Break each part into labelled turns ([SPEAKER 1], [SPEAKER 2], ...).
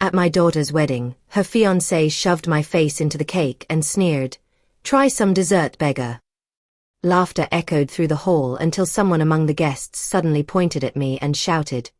[SPEAKER 1] At my daughter's wedding, her fiancé shoved my face into the cake and sneered, "Try some dessert, beggar." Laughter echoed through the hall until someone among the guests suddenly pointed at me and shouted,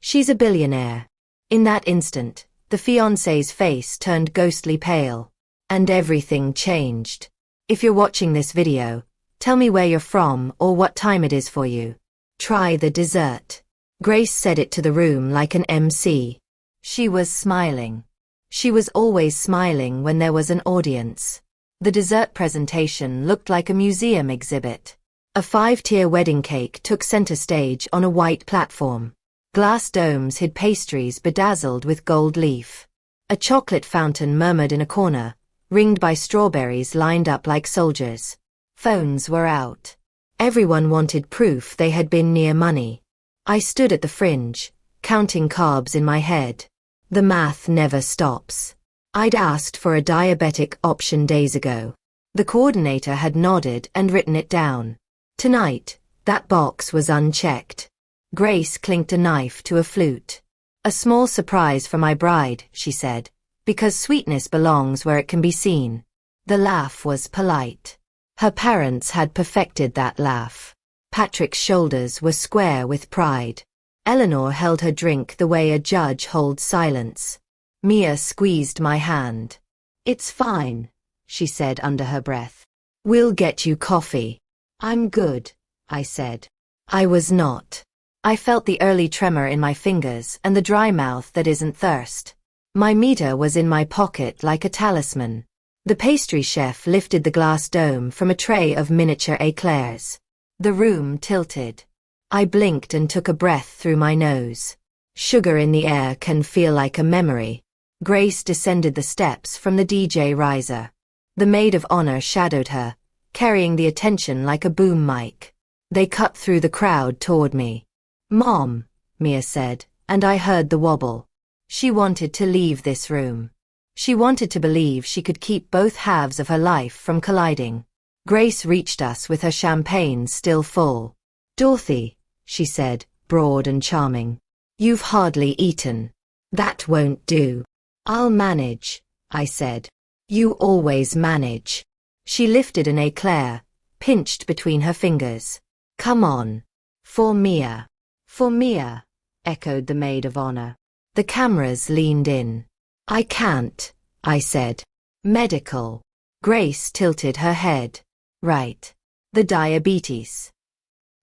[SPEAKER 1] "She's a billionaire." In that instant, the fiancé's face turned ghostly pale. And everything changed. If you're watching this video, tell me where you're from or what time it is for you. Try the dessert. Grace said it to the room like an MC. She was smiling. She was always smiling when there was an audience. The dessert presentation looked like a museum exhibit. A 5-tier wedding cake took center stage on a white platform. Glass domes hid pastries bedazzled with gold leaf. A chocolate fountain murmured in a corner, ringed by strawberries lined up like soldiers. Phones were out. Everyone wanted proof they had been near money. I stood at the fringe, counting carbs in my head. The math never stops. I'd asked for a diabetic option days ago. The coordinator had nodded and written it down. Tonight, that box was unchecked. Grace clinked a knife to a flute. "A small surprise for my bride," she said, "because sweetness belongs where it can be seen." The laugh was polite. Her parents had perfected that laugh. Patrick's shoulders were square with pride. Eleanor held her drink the way a judge holds silence. Mia squeezed my hand. "It's fine," she said under her breath. "We'll get you coffee." "I'm good," I said. I was not. I felt the early tremor in my fingers and the dry mouth that isn't thirst. My meter was in my pocket like a talisman. The pastry chef lifted the glass dome from a tray of miniature éclairs. The room tilted. I blinked and took a breath through my nose. Sugar in the air can feel like a memory. Grace descended the steps from the DJ riser. The maid of honor shadowed her, carrying the attention like a boom mic. They cut through the crowd toward me. "Mom," Mia said, and I heard the wobble. She wanted to leave this room. She wanted to believe she could keep both halves of her life from colliding. Grace reached us with her champagne still full. "Dorothy," she said, broad and charming. "You've hardly eaten. That won't do." "I'll manage," I said. "You always manage." She lifted an éclair, pinched between her fingers. "Come on." "For Mia." "For Mia," echoed the maid of honor. The cameras leaned in. "I can't," I said. "Medical." Grace tilted her head. "Right. The diabetes."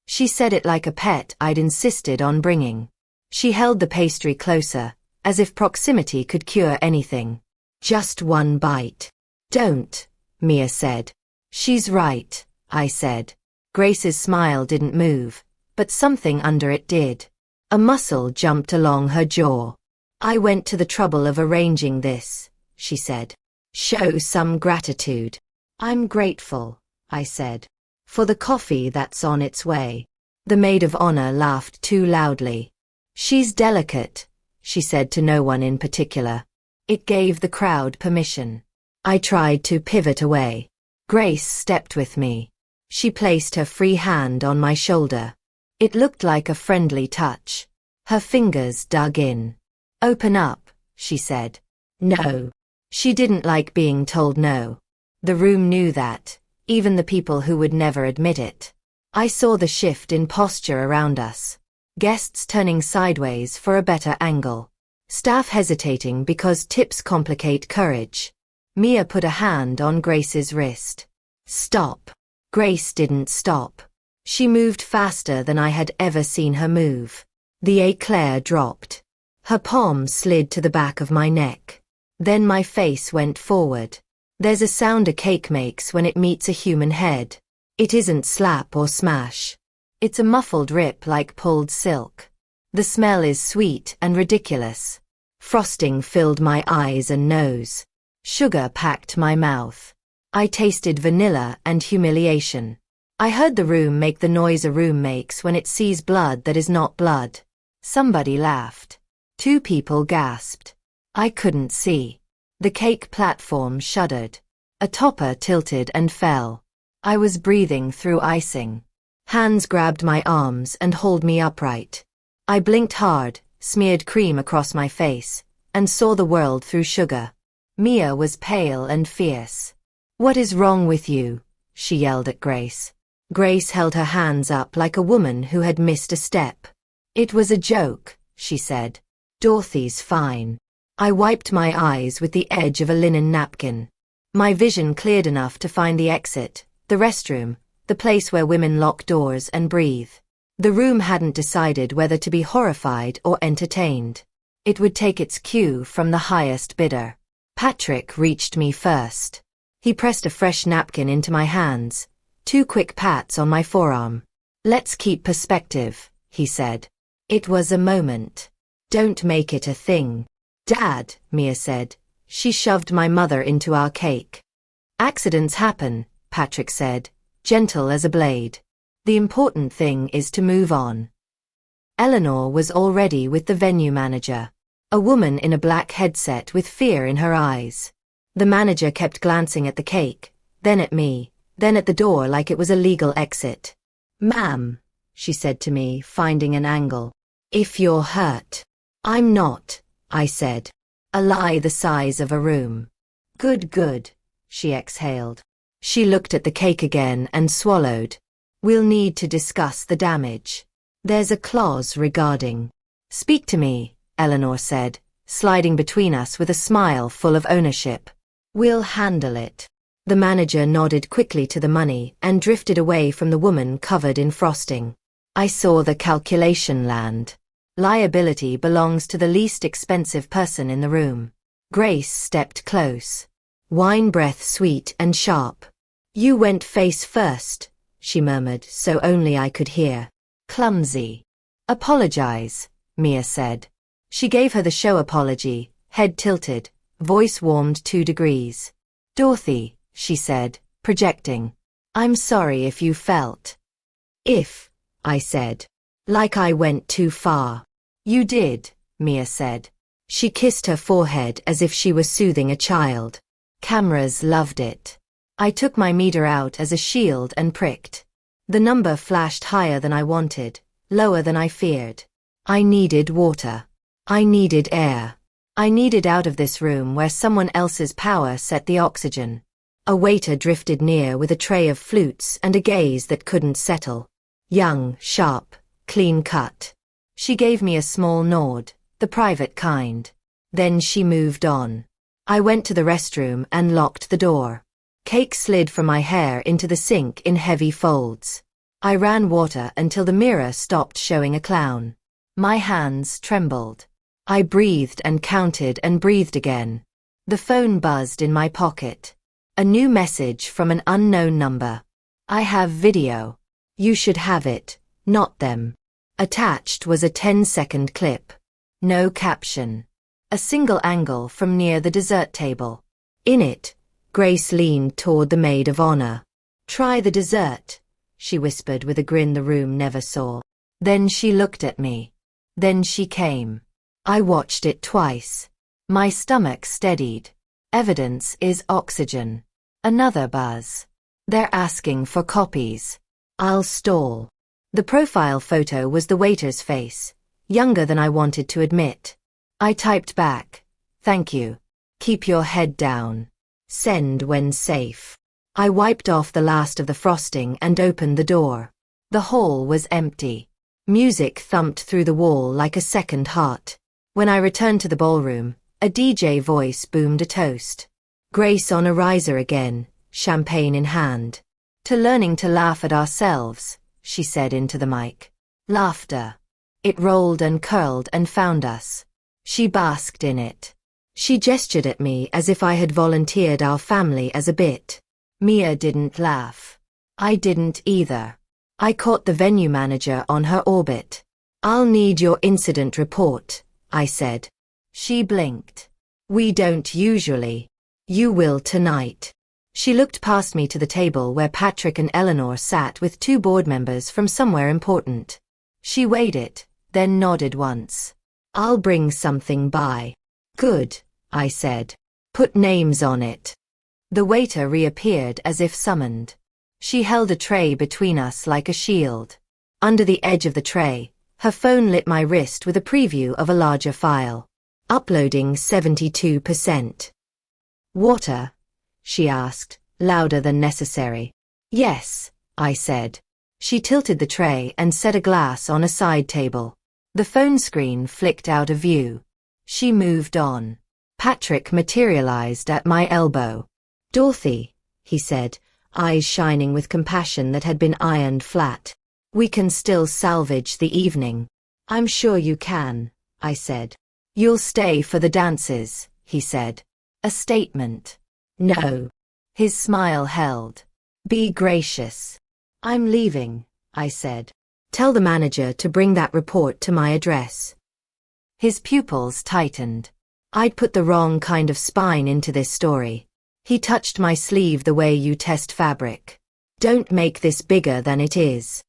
[SPEAKER 1] She said it like a pet I'd insisted on bringing. She held the pastry closer, as if proximity could cure anything. "Just one bite." "Don't," Mia said. "She's right," I said. Grace's smile didn't move, but something under it did. A muscle jumped along her jaw. "I went to the trouble of arranging this," she said. "Show some gratitude." "I'm grateful," I said. "For the coffee that's on its way." The maid of honor laughed too loudly. "She's delicate," she said to no one in particular. It gave the crowd permission. I tried to pivot away. Grace stepped with me. She placed her free hand on my shoulder. It looked like a friendly touch. Her fingers dug in. "Open up," she said. "No." She didn't like being told no. The room knew that, even the people who would never admit it. I saw the shift in posture around us. Guests turning sideways for a better angle. Staff hesitating because tips complicate courage. Mia put a hand on Grace's wrist. "Stop." Grace didn't stop. She moved faster than I had ever seen her move. The éclair dropped. Her palm slid to the back of my neck. Then my face went forward. There's a sound a cake makes when it meets a human head. It isn't slap or smash. It's a muffled rip like pulled silk. The smell is sweet and ridiculous. Frosting filled my eyes and nose. Sugar packed my mouth. I tasted vanilla and humiliation. I heard the room make the noise a room makes when it sees blood that is not blood. Somebody laughed. 2 people gasped. I couldn't see. The cake platform shuddered. A topper tilted and fell. I was breathing through icing. Hands grabbed my arms and hauled me upright. I blinked hard, smeared cream across my face, and saw the world through sugar. Mia was pale and fierce. "What is wrong with you?" she yelled at Grace. Grace held her hands up like a woman who had missed a step. "It was a joke," she said. "Dorothy's fine." I wiped my eyes with the edge of a linen napkin. My vision cleared enough to find the exit, the restroom, the place where women lock doors and breathe. The room hadn't decided whether to be horrified or entertained. It would take its cue from the highest bidder. Patrick reached me first. He pressed a fresh napkin into my hands, 2 quick pats on my forearm. "Let's keep perspective," he said. It was a moment. "Don't make it a thing." "Dad," Mia said. She shoved my mother into our cake. "Accidents happen," Patrick said, gentle as a blade. "The important thing is to move on." Eleanor was already with the venue manager, a woman in a black headset with fear in her eyes. The manager kept glancing at the cake, then at me, then at the door like it was a legal exit. "Ma'am," she said to me, finding an angle. "If you're hurt." "I'm not," I said. A lie the size of a room. Good, she exhaled. She looked at the cake again and swallowed. "We'll need to discuss the damage. There's a clause regarding." "Speak to me," Eleanor said, sliding between us with a smile full of ownership. "We'll handle it." The manager nodded quickly to the money and drifted away from the woman covered in frosting. I saw the calculation land. Liability belongs to the least expensive person in the room. Grace stepped close. Wine breath sweet and sharp. "You went face first," she murmured so only I could hear. "Clumsy." "Apologize," Mia said. She gave her the show apology, head tilted, voice warmed 2 degrees. "Dorothy," she said, projecting. "I'm sorry if you felt." "If," I said. "Like I went too far." "You did," Mia said. She kissed her forehead as if she was soothing a child. Cameras loved it. I took my meter out as a shield and pricked. The number flashed higher than I wanted, lower than I feared. I needed water. I needed air. I needed out of this room where someone else's power set the oxygen. A waiter drifted near with a tray of flutes and a gaze that couldn't settle. Young, sharp, clean cut. She gave me a small nod, the private kind. Then she moved on. I went to the restroom and locked the door. Cake slid from my hair into the sink in heavy folds. I ran water until the mirror stopped showing a clown. My hands trembled. I breathed and counted and breathed again. The phone buzzed in my pocket. A new message from an unknown number. "I have video. You should have it, not them." Attached was a 10-second clip. No caption. A single angle from near the dessert table. In it, Grace leaned toward the maid of honor. "Try the dessert," she whispered with a grin the room never saw. Then she looked at me. Then she came. I watched it twice. My stomach steadied. Evidence is oxygen. Another buzz. They're asking for copies. I'll stall. The profile photo was the waiter's face, younger than I wanted to admit. I typed back, "Thank you. Keep your head down. Send when safe." I wiped off the last of the frosting and opened the door. The hall was empty. Music thumped through the wall like a second heart. When I returned to the ballroom, a DJ voice boomed a toast. Grace on a riser again, champagne in hand. "To learning to laugh at ourselves," she said into the mic. Laughter. It rolled and curled and found us. She basked in it. She gestured at me as if I had volunteered our family as a bit. Mia didn't laugh. I didn't either. I caught the venue manager on her orbit. "I'll need your incident report," I said. She blinked. "We don't usually. You will tonight." She looked past me to the table where Patrick and Eleanor sat with 2 board members from somewhere important. She weighed it, then nodded once. "I'll bring something by." "Good," I said. "Put names on it." The waiter reappeared as if summoned. She held a tray between us like a shield. Under the edge of the tray, her phone lit my wrist with a preview of a larger file. Uploading 72%. Water? She asked, louder than necessary. Yes, I said. She tilted the tray and set a glass on a side table. The phone screen flicked out of view. She moved on. Patrick materialized at my elbow. Dorothy, he said, eyes shining with compassion that had been ironed flat. We can still salvage the evening. I'm sure you can, I said. You'll stay for the dances, he said. A statement. No. His smile held. Be gracious. I'm leaving, I said. Tell the manager to bring that report to my address. His pupils tightened. I'd put the wrong kind of spine into this story. He touched my sleeve the way you test fabric. Don't make this bigger than it is.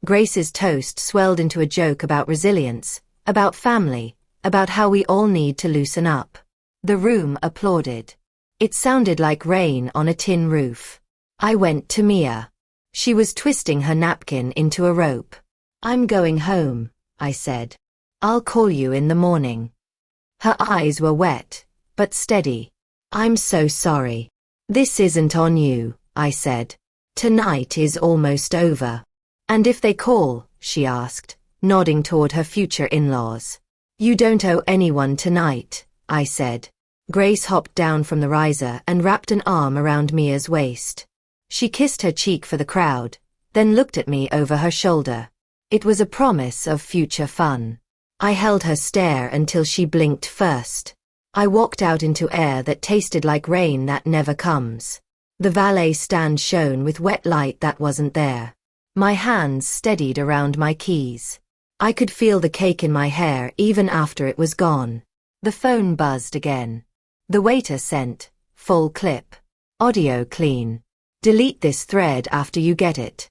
[SPEAKER 1] Grace's toast swelled into a joke about resilience, about family, about how we all need to loosen up. The room applauded. It sounded like rain on a tin roof. I went to Mia. She was twisting her napkin into a rope. I'm going home, I said. I'll call you in the morning. Her eyes were wet, but steady. I'm so sorry. This isn't on you, I said. Tonight is almost over. And if they call, she asked, nodding toward her future in-laws. You don't owe anyone tonight, I said. Grace hopped down from the riser and wrapped an arm around Mia's waist. She kissed her cheek for the crowd, then looked at me over her shoulder. It was a promise of future fun. I held her stare until she blinked first. I walked out into air that tasted like rain that never comes. The valet stand shone with wet light that wasn't there. My hands steadied around my keys. I could feel the cake in my hair even after it was gone. The phone buzzed again. The waiter sent, full clip. Audio clean. Delete this thread after you get it.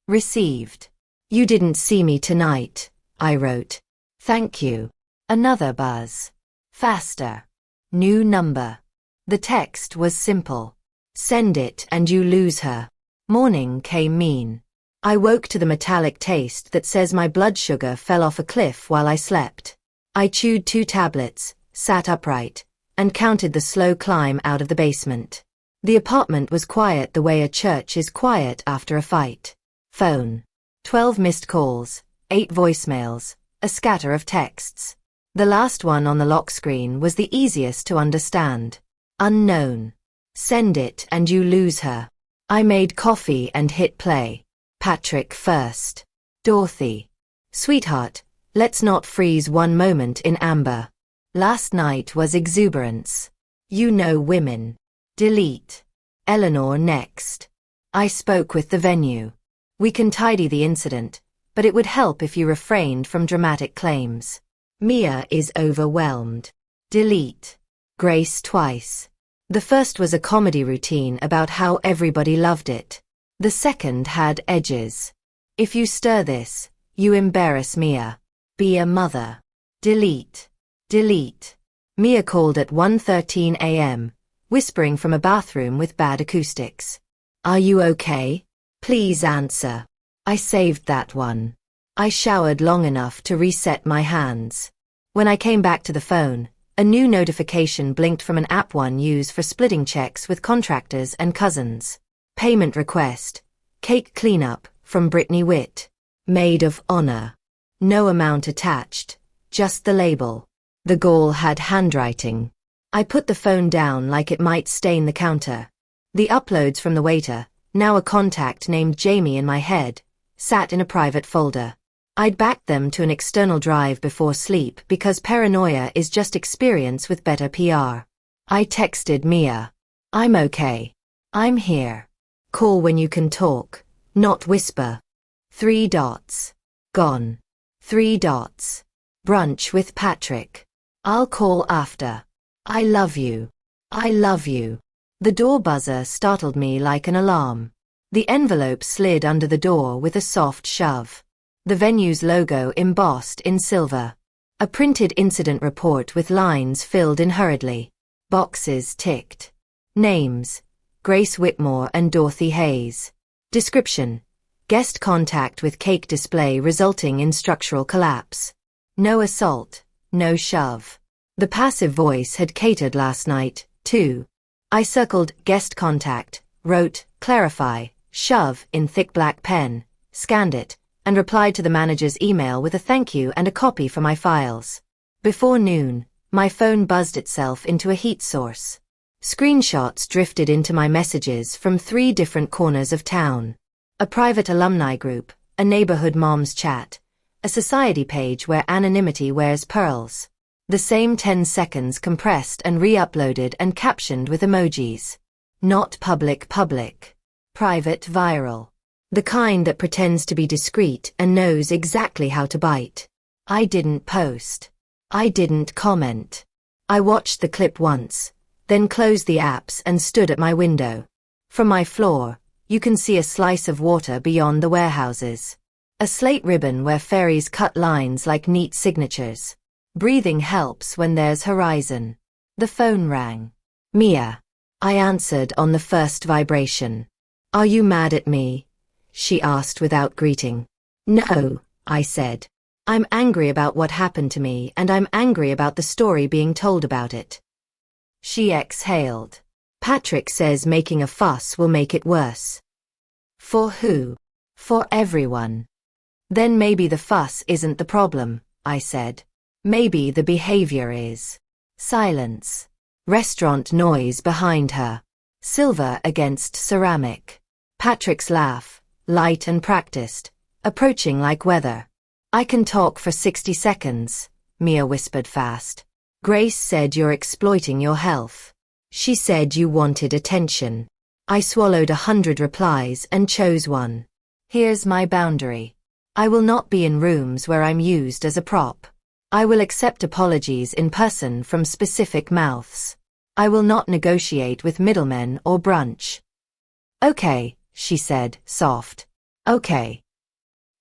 [SPEAKER 1] Received. You didn't see me tonight, I wrote. Thank you. Another buzz. Faster. New number. The text was simple. Send it and you lose her. Morning came mean. I woke to the metallic taste that says my blood sugar fell off a cliff while I slept. I chewed 2 tablets, sat upright, and counted the slow climb out of the basement. The apartment was quiet the way a church is quiet after a fight. Phone. 12 missed calls, 8 voicemails, a scatter of texts. The last one on the lock screen was the easiest to understand. Unknown. Send it and you lose her. I made coffee and hit play. Patrick first. Dorothy. Sweetheart, let's not freeze one moment in amber. Last night was exuberance. You know women. Delete. Eleanor next. I spoke with the venue. We can tidy the incident, but it would help if you refrained from dramatic claims. Mia is overwhelmed. Delete. Grace twice. The first was a comedy routine about how everybody loved it. The second had edges. If you stir this, you embarrass Mia. Be a mother. Delete. Delete. Mia called at 1:13 a.m., whispering from a bathroom with bad acoustics. Are you okay? Please answer. I saved that one. I showered long enough to reset my hands. When I came back to the phone, a new notification blinked from an app one use for splitting checks with contractors and cousins. Payment request. Cake cleanup, from Brittany Witt. Maid of honor. No amount attached, just the label. The gall had handwriting. I put the phone down like it might stain the counter. The uploads from the waiter, now a contact named Jamie in my head, sat in a private folder. I'd backed them to an external drive before sleep because paranoia is just experience with better PR. I texted Mia. I'm okay. I'm here. Call when you can talk, not whisper. 3 dots. Gone. 3 dots. Brunch with Patrick. I'll call after. I love you. I love you. The door buzzer startled me like an alarm. The envelope slid under the door with a soft shove. The venue's logo embossed in silver. A printed incident report with lines filled in hurriedly. Boxes ticked. Names. Grace Whitmore and Dorothy Hayes. Description. Guest contact with cake display resulting in structural collapse. No assault. No shove. The passive voice had catered last night, too. I circled guest contact, wrote clarify, shove in thick black pen, scanned it, and replied to the manager's email with a thank you and a copy for my files. Before noon, my phone buzzed itself into a heat source. Screenshots drifted into my messages from 3 different corners of town. A private alumni group, a neighborhood mom's chat, a society page where anonymity wears pearls. The same 10 seconds compressed and re-uploaded and captioned with emojis. Not public public. Private viral. The kind that pretends to be discreet and knows exactly how to bite. I didn't post. I didn't comment. I watched the clip once, then closed the apps and stood at my window. From my floor, you can see a slice of water beyond the warehouses. A slate ribbon where fairies cut lines like neat signatures. Breathing helps when there's horizon. The phone rang. Mia. I answered on the first vibration. Are you mad at me? She asked without greeting. No, I said. I'm angry about what happened to me and I'm angry about the story being told about it. She exhaled. Patrick says making a fuss will make it worse. For who? For everyone. Then maybe the fuss isn't the problem, I said. Maybe the behavior is. Silence. Restaurant noise behind her. Silver against ceramic. Patrick's laugh, light and practiced, approaching like weather. I can talk for 60 seconds, Mia whispered fast. Grace said you're exploiting your health. She said you wanted attention. I swallowed 100 replies and chose one. Here's my boundary. I will not be in rooms where I'm used as a prop. I will accept apologies in person from specific mouths. I will not negotiate with middlemen or brunch. Okay, she said, soft. Okay.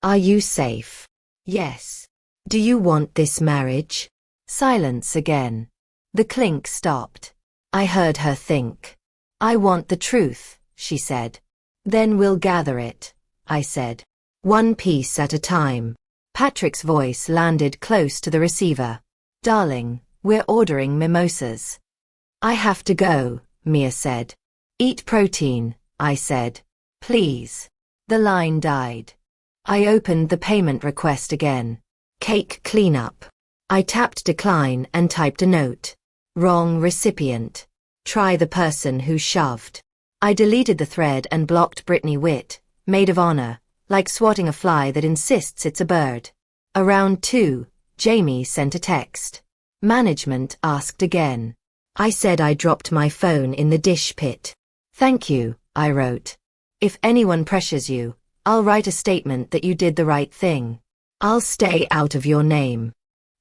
[SPEAKER 1] Are you safe? Yes. Do you want this marriage? Silence again. The clink stopped. I heard her think. I want the truth, she said. Then we'll gather it, I said. One piece at a time. Patrick's voice landed close to the receiver. Darling, we're ordering mimosas. I have to go, Mia said. Eat protein, I said. Please. The line died. I opened the payment request again. Cake cleanup. I tapped decline and typed a note. Wrong recipient. Try the person who shoved. I deleted the thread and blocked Brittany Witt, maid of honor, like swatting a fly that insists it's a bird. Around 2, Jamie sent a text. Management asked again. I said I dropped my phone in the dish pit. Thank you, I wrote. If anyone pressures you, I'll write a statement that you did the right thing. I'll stay out of your name.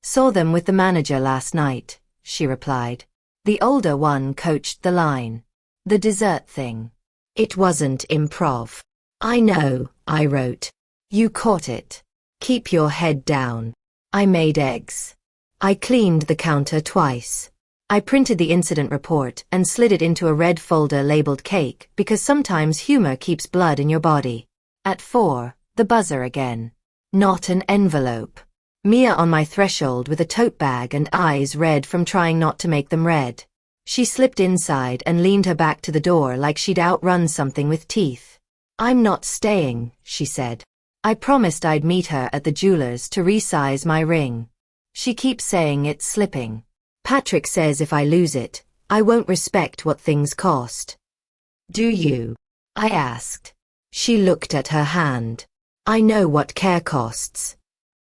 [SPEAKER 1] Saw them with the manager last night, she replied. The older one coached the line. The dessert thing. It wasn't improv. I know, I wrote. You caught it. Keep your head down. I made eggs. I cleaned the counter twice. I printed the incident report and slid it into a red folder labeled cake because sometimes humor keeps blood in your body. At 4, the buzzer again. Not an envelope. Mia on my threshold with a tote bag and eyes red from trying not to make them red. She slipped inside and leaned her back to the door like she'd outrun something with teeth. I'm not staying, she said. I promised I'd meet her at the jeweler's to resize my ring. She keeps saying it's slipping. Patrick says if I lose it, I won't respect what things cost. Do you? I asked. She looked at her hand. I know what care costs.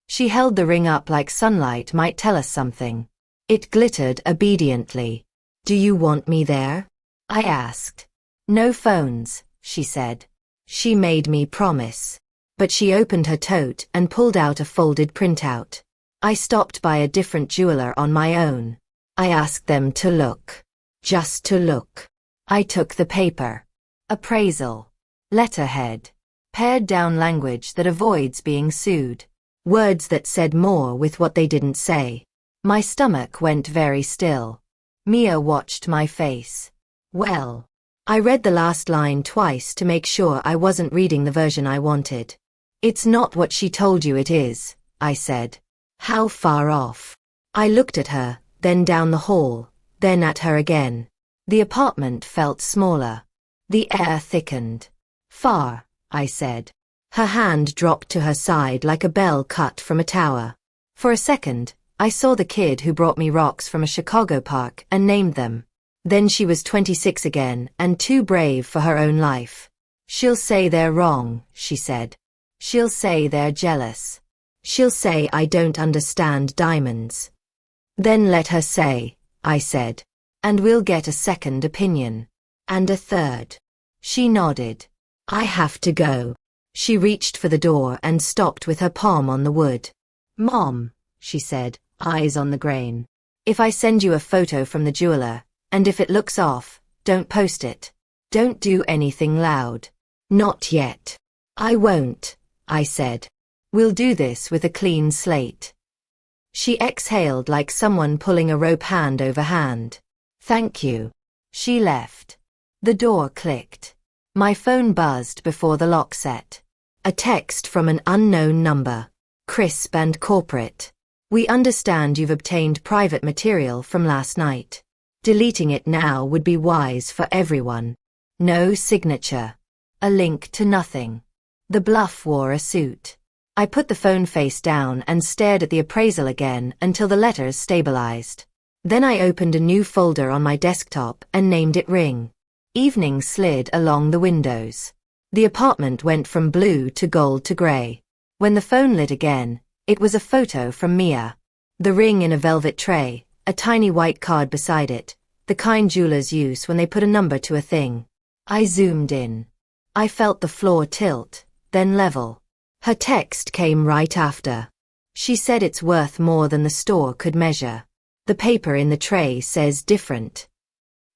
[SPEAKER 1] She held the ring up like sunlight might tell us something. It glittered obediently. Do you want me there? I asked. No phones, she said. She made me promise. But she opened her tote and pulled out a folded printout. I stopped by a different jeweler on my own. I asked them to look. Just to look. I took the paper. Appraisal. Letterhead. Pared down language that avoids being sued. Words that said more with what they didn't say. My stomach went very still. Mia watched my face. Well. I read the last line twice to make sure I wasn't reading the version I wanted. It's not what she told you it is, I said. How far off? I looked at her, then down the hall, then at her again. The apartment felt smaller. The air thickened. Far, I said. Her hand dropped to her side like a bell cut from a tower. For a second, I saw the kid who brought me rocks from a Chicago park and named them. Then she was 26 again and too brave for her own life. She'll say they're wrong, she said. She'll say they're jealous. She'll say I don't understand diamonds. Then let her say, I said. And we'll get a second opinion. And a third. She nodded. I have to go. She reached for the door and stopped with her palm on the wood. Mom, she said, eyes on the grain. If I send you a photo from the jeweler, and if it looks off, don't post it. Don't do anything loud. Not yet. I won't, I said. We'll do this with a clean slate. She exhaled like someone pulling a rope hand over hand. Thank you. She left. The door clicked. My phone buzzed before the lock set. A text from an unknown number. Crisp and corporate. We understand you've obtained private material from last night. Deleting it now would be wise for everyone. No signature. A link to nothing. The bluff wore a suit. I put the phone face down and stared at the appraisal again until the letters stabilized. Then I opened a new folder on my desktop and named it Ring. Evening slid along the windows. The apartment went from blue to gold to gray. When the phone lit again, it was a photo from Mia. The ring in a velvet tray, a tiny white card beside it, the kind jewelers use when they put a number to a thing. I zoomed in. I felt the floor tilt, then level. Her text came right after. She said it's worth more than the store could measure. The paper in the tray says different.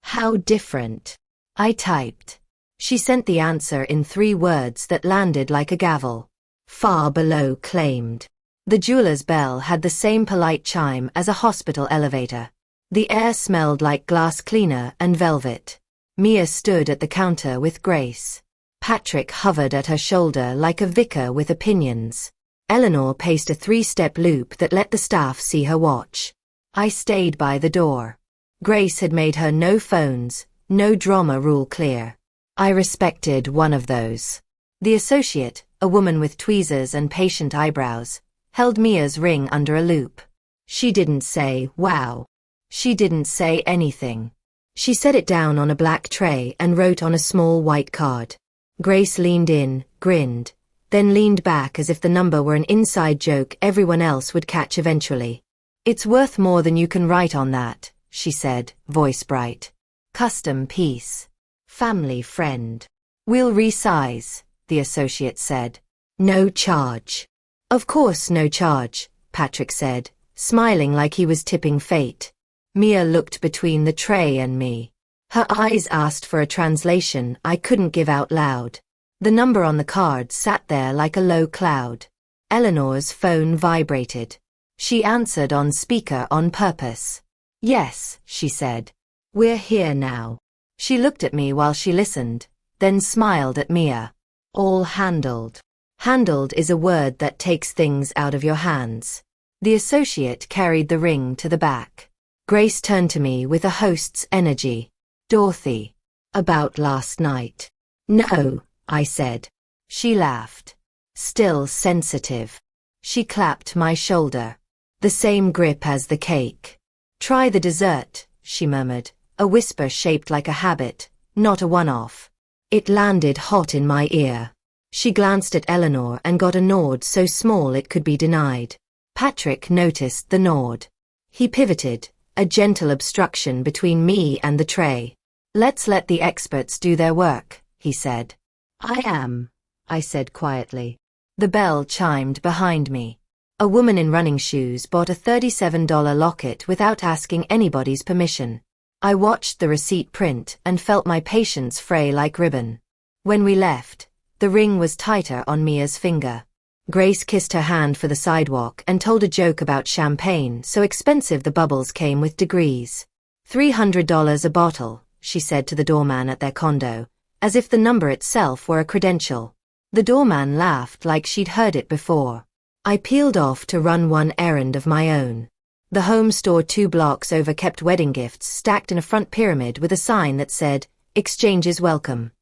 [SPEAKER 1] How different? I typed. She sent the answer in 3 words that landed like a gavel. Far below claimed. The jeweler's bell had the same polite chime as a hospital elevator. The air smelled like glass cleaner and velvet. Mia stood at the counter with Grace. Patrick hovered at her shoulder like a vicar with opinions. Eleanor paced a 3-step loop that let the staff see her watch. I stayed by the door. Grace had made her no phones, no drama rule clear. I respected one of those. The associate, a woman with tweezers and patient eyebrows, held Mia's ring under a loop. She didn't say, wow. She didn't say anything. She set it down on a black tray and wrote on a small white card. Grace leaned in, grinned, then leaned back as if the number were an inside joke everyone else would catch eventually. It's worth more than you can write on that, she said, voice bright. Custom piece. Family friend. We'll resize, the associate said. No charge. Of course no charge, Patrick said, smiling like he was tipping fate. Mia looked between the tray and me. Her eyes asked for a translation I couldn't give out loud. The number on the card sat there like a low cloud. Eleanor's phone vibrated. She answered on speaker on purpose. Yes, she said. We're here now. She looked at me while she listened, then smiled at Mia. All handled. Handled is a word that takes things out of your hands. The associate carried the ring to the back. Grace turned to me with a host's energy. Dorothy. About last night. No, I said. She laughed. Still sensitive. She clapped my shoulder. The same grip as the cake. Try the dessert, she murmured, a whisper shaped like a habit, not a one-off. It landed hot in my ear. She glanced at Eleanor and got a nod so small it could be denied. Patrick noticed the nod. He pivoted, a gentle obstruction between me and the tray. Let's let the experts do their work, he said. I am, I said quietly. The bell chimed behind me. A woman in running shoes bought a $37 locket without asking anybody's permission. I watched the receipt print and felt my patience fray like ribbon. When we left, the ring was tighter on Mia's finger. Grace kissed her hand for the sidewalk and told a joke about champagne so expensive the bubbles came with degrees. $300 a bottle, she said to the doorman at their condo, as if the number itself were a credential. The doorman laughed like she'd heard it before. I peeled off to run one errand of my own. The home store 2 blocks over kept wedding gifts stacked in a front pyramid with a sign that said, "Exchange is welcome."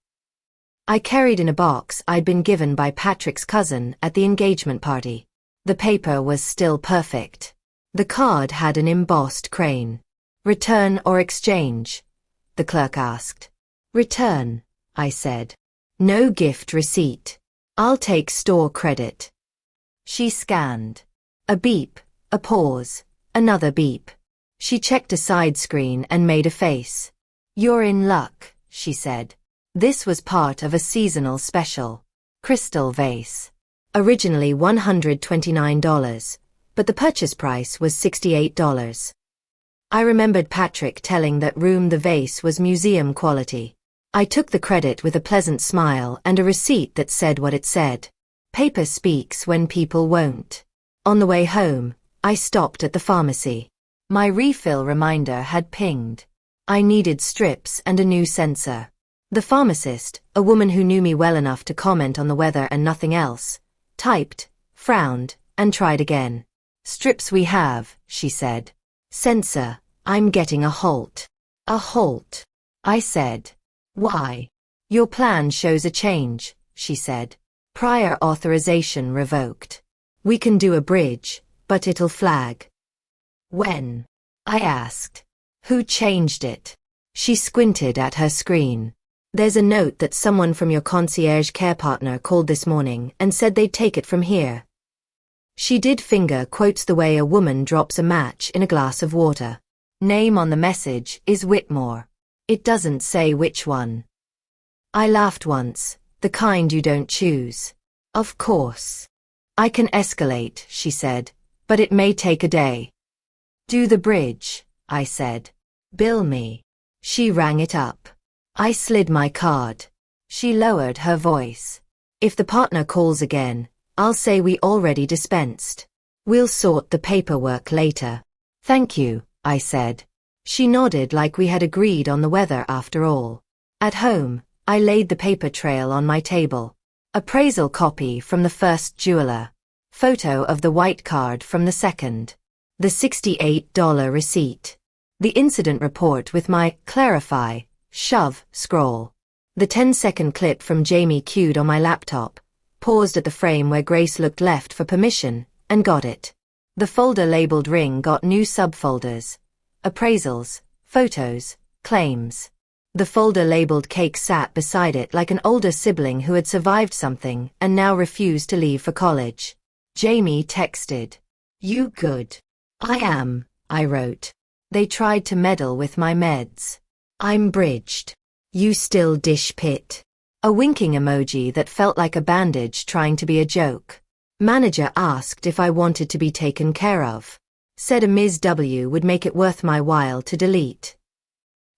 [SPEAKER 1] I carried in a box I'd been given by Patrick's cousin at the engagement party. The paper was still perfect. The card had an embossed crane. "Return or exchange?" the clerk asked. "Return," I said. "No gift receipt. I'll take store credit." She scanned. A beep, a pause, another beep. She checked a side screen and made a face. "You're in luck," she said. This was part of a seasonal special. Crystal vase. Originally $129, but the purchase price was $68. I remembered Patrick telling that room the vase was museum quality. I took the credit with a pleasant smile and a receipt that said what it said. Paper speaks when people won't. On the way home, I stopped at the pharmacy. My refill reminder had pinged. I needed strips and a new sensor. The pharmacist, a woman who knew me well enough to comment on the weather and nothing else, typed, frowned, and tried again. "Strips we have," she said. "Sensor, I'm getting a halt." "A halt?" I said. "Why?" "Your plan shows a change," she said. "Prior authorization revoked. We can do a bridge, but it'll flag." "When?" I asked. "Who changed it?" She squinted at her screen. "There's a note that someone from your concierge care partner called this morning and said they'd take it from here." She did finger quotes the way a woman drops a match in a glass of water. Name on the message is Whitmore. It doesn't say which one. I laughed once, the kind you don't choose. "Of course. I can escalate," she said, "but it may take a day." "Do the bridge," I said. "Bill me." She rang it up. I slid my card. She lowered her voice. "If the partner calls again, I'll say we already dispensed. We'll sort the paperwork later." "Thank you," I said. She nodded like we had agreed on the weather after all. At home, I laid the paper trail on my table. Appraisal copy from the first jeweler. Photo of the white card from the second. The $68 receipt. The incident report with my clarify, shove, scroll. The 10-second clip from Jamie queued on my laptop, paused at the frame where Grace looked left for permission, and got it. The folder labeled ring got new subfolders. Appraisals, photos, claims. The folder labeled cake sat beside it like an older sibling who had survived something and now refused to leave for college. Jamie texted. "You good?" "I am," I wrote. "They tried to meddle with my meds. I'm bridged. You still dish pit." A winking emoji that felt like a bandage trying to be a joke. Manager asked if I wanted to be taken care of. Said a Ms. W would make it worth my while to delete.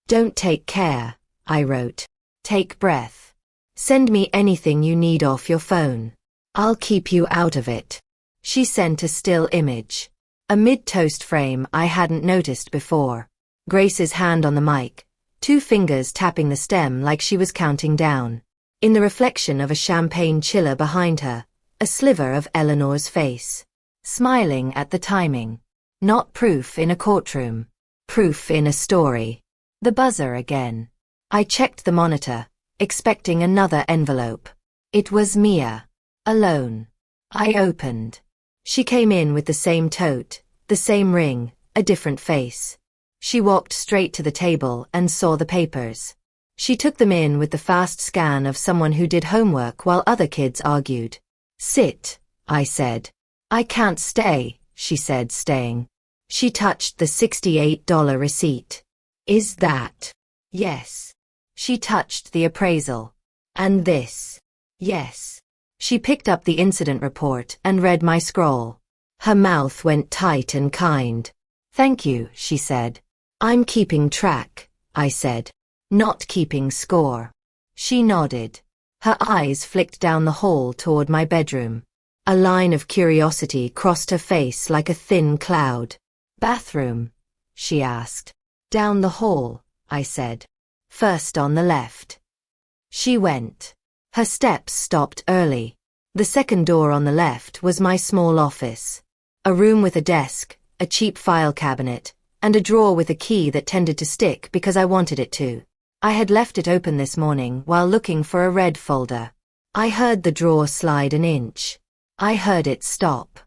[SPEAKER 1] "Don't take care," I wrote. "Take breath. Send me anything you need off your phone. I'll keep you out of it." She sent a still image. A mid-toast frame I hadn't noticed before. Grace's hand on the mic, 2 fingers tapping the stem like she was counting down. In the reflection of a champagne chiller behind her, a sliver of Eleanor's face. Smiling at the timing. Not proof in a courtroom. Proof in a story. The buzzer again. I checked the monitor, expecting another envelope. It was Mia. Alone. I opened. She came in with the same tote, the same ring, a different face. She walked straight to the table and saw the papers. She took them in with the fast scan of someone who did homework while other kids argued. "Sit," I said. "I can't stay," she said, staying. She touched the $68 receipt. "Is that?" "Yes." She touched the appraisal. "And this?" "Yes." She picked up the incident report and read my scroll. Her mouth went tight and kind. "Thank you," she said. "I'm keeping track," I said. "Not keeping score." She nodded. Her eyes flicked down the hall toward my bedroom. A line of curiosity crossed her face like a thin cloud. "Bathroom?" she asked. "Down the hall," I said. "First on the left." She went. Her steps stopped early. The second door on the left was my small office. A room with a desk, a cheap file cabinet, and a drawer with a key that tended to stick because I wanted it to. I had left it open this morning while looking for a red folder. I heard the drawer slide an inch. I heard it stop.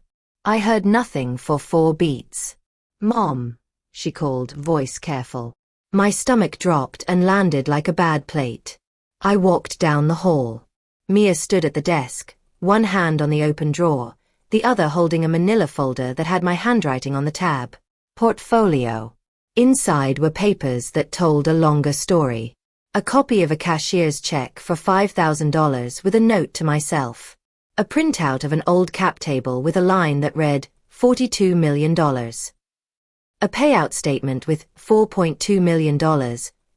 [SPEAKER 1] I heard nothing for 4 beats. "Mom," she called, voice careful. My stomach dropped and landed like a bad plate. I walked down the hall. Mia stood at the desk, one hand on the open drawer, the other holding a manila folder that had my handwriting on the tab. Portfolio. Inside were papers that told a longer story. A copy of a cashier's check for $5,000 with a note to myself. A printout of an old cap table with a line that read, $42 million. A payout statement with $4.2 million,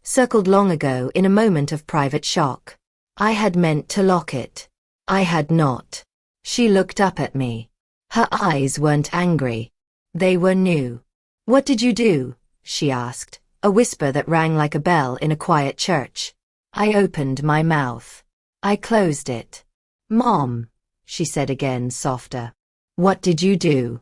[SPEAKER 1] circled long ago in a moment of private shock. I had meant to lock it. I had not. She looked up at me. Her eyes weren't angry. They were new. "What did you do?" she asked, a whisper that rang like a bell in a quiet church. I opened my mouth. I closed it. "Mom," she said again, softer. "What did you do?"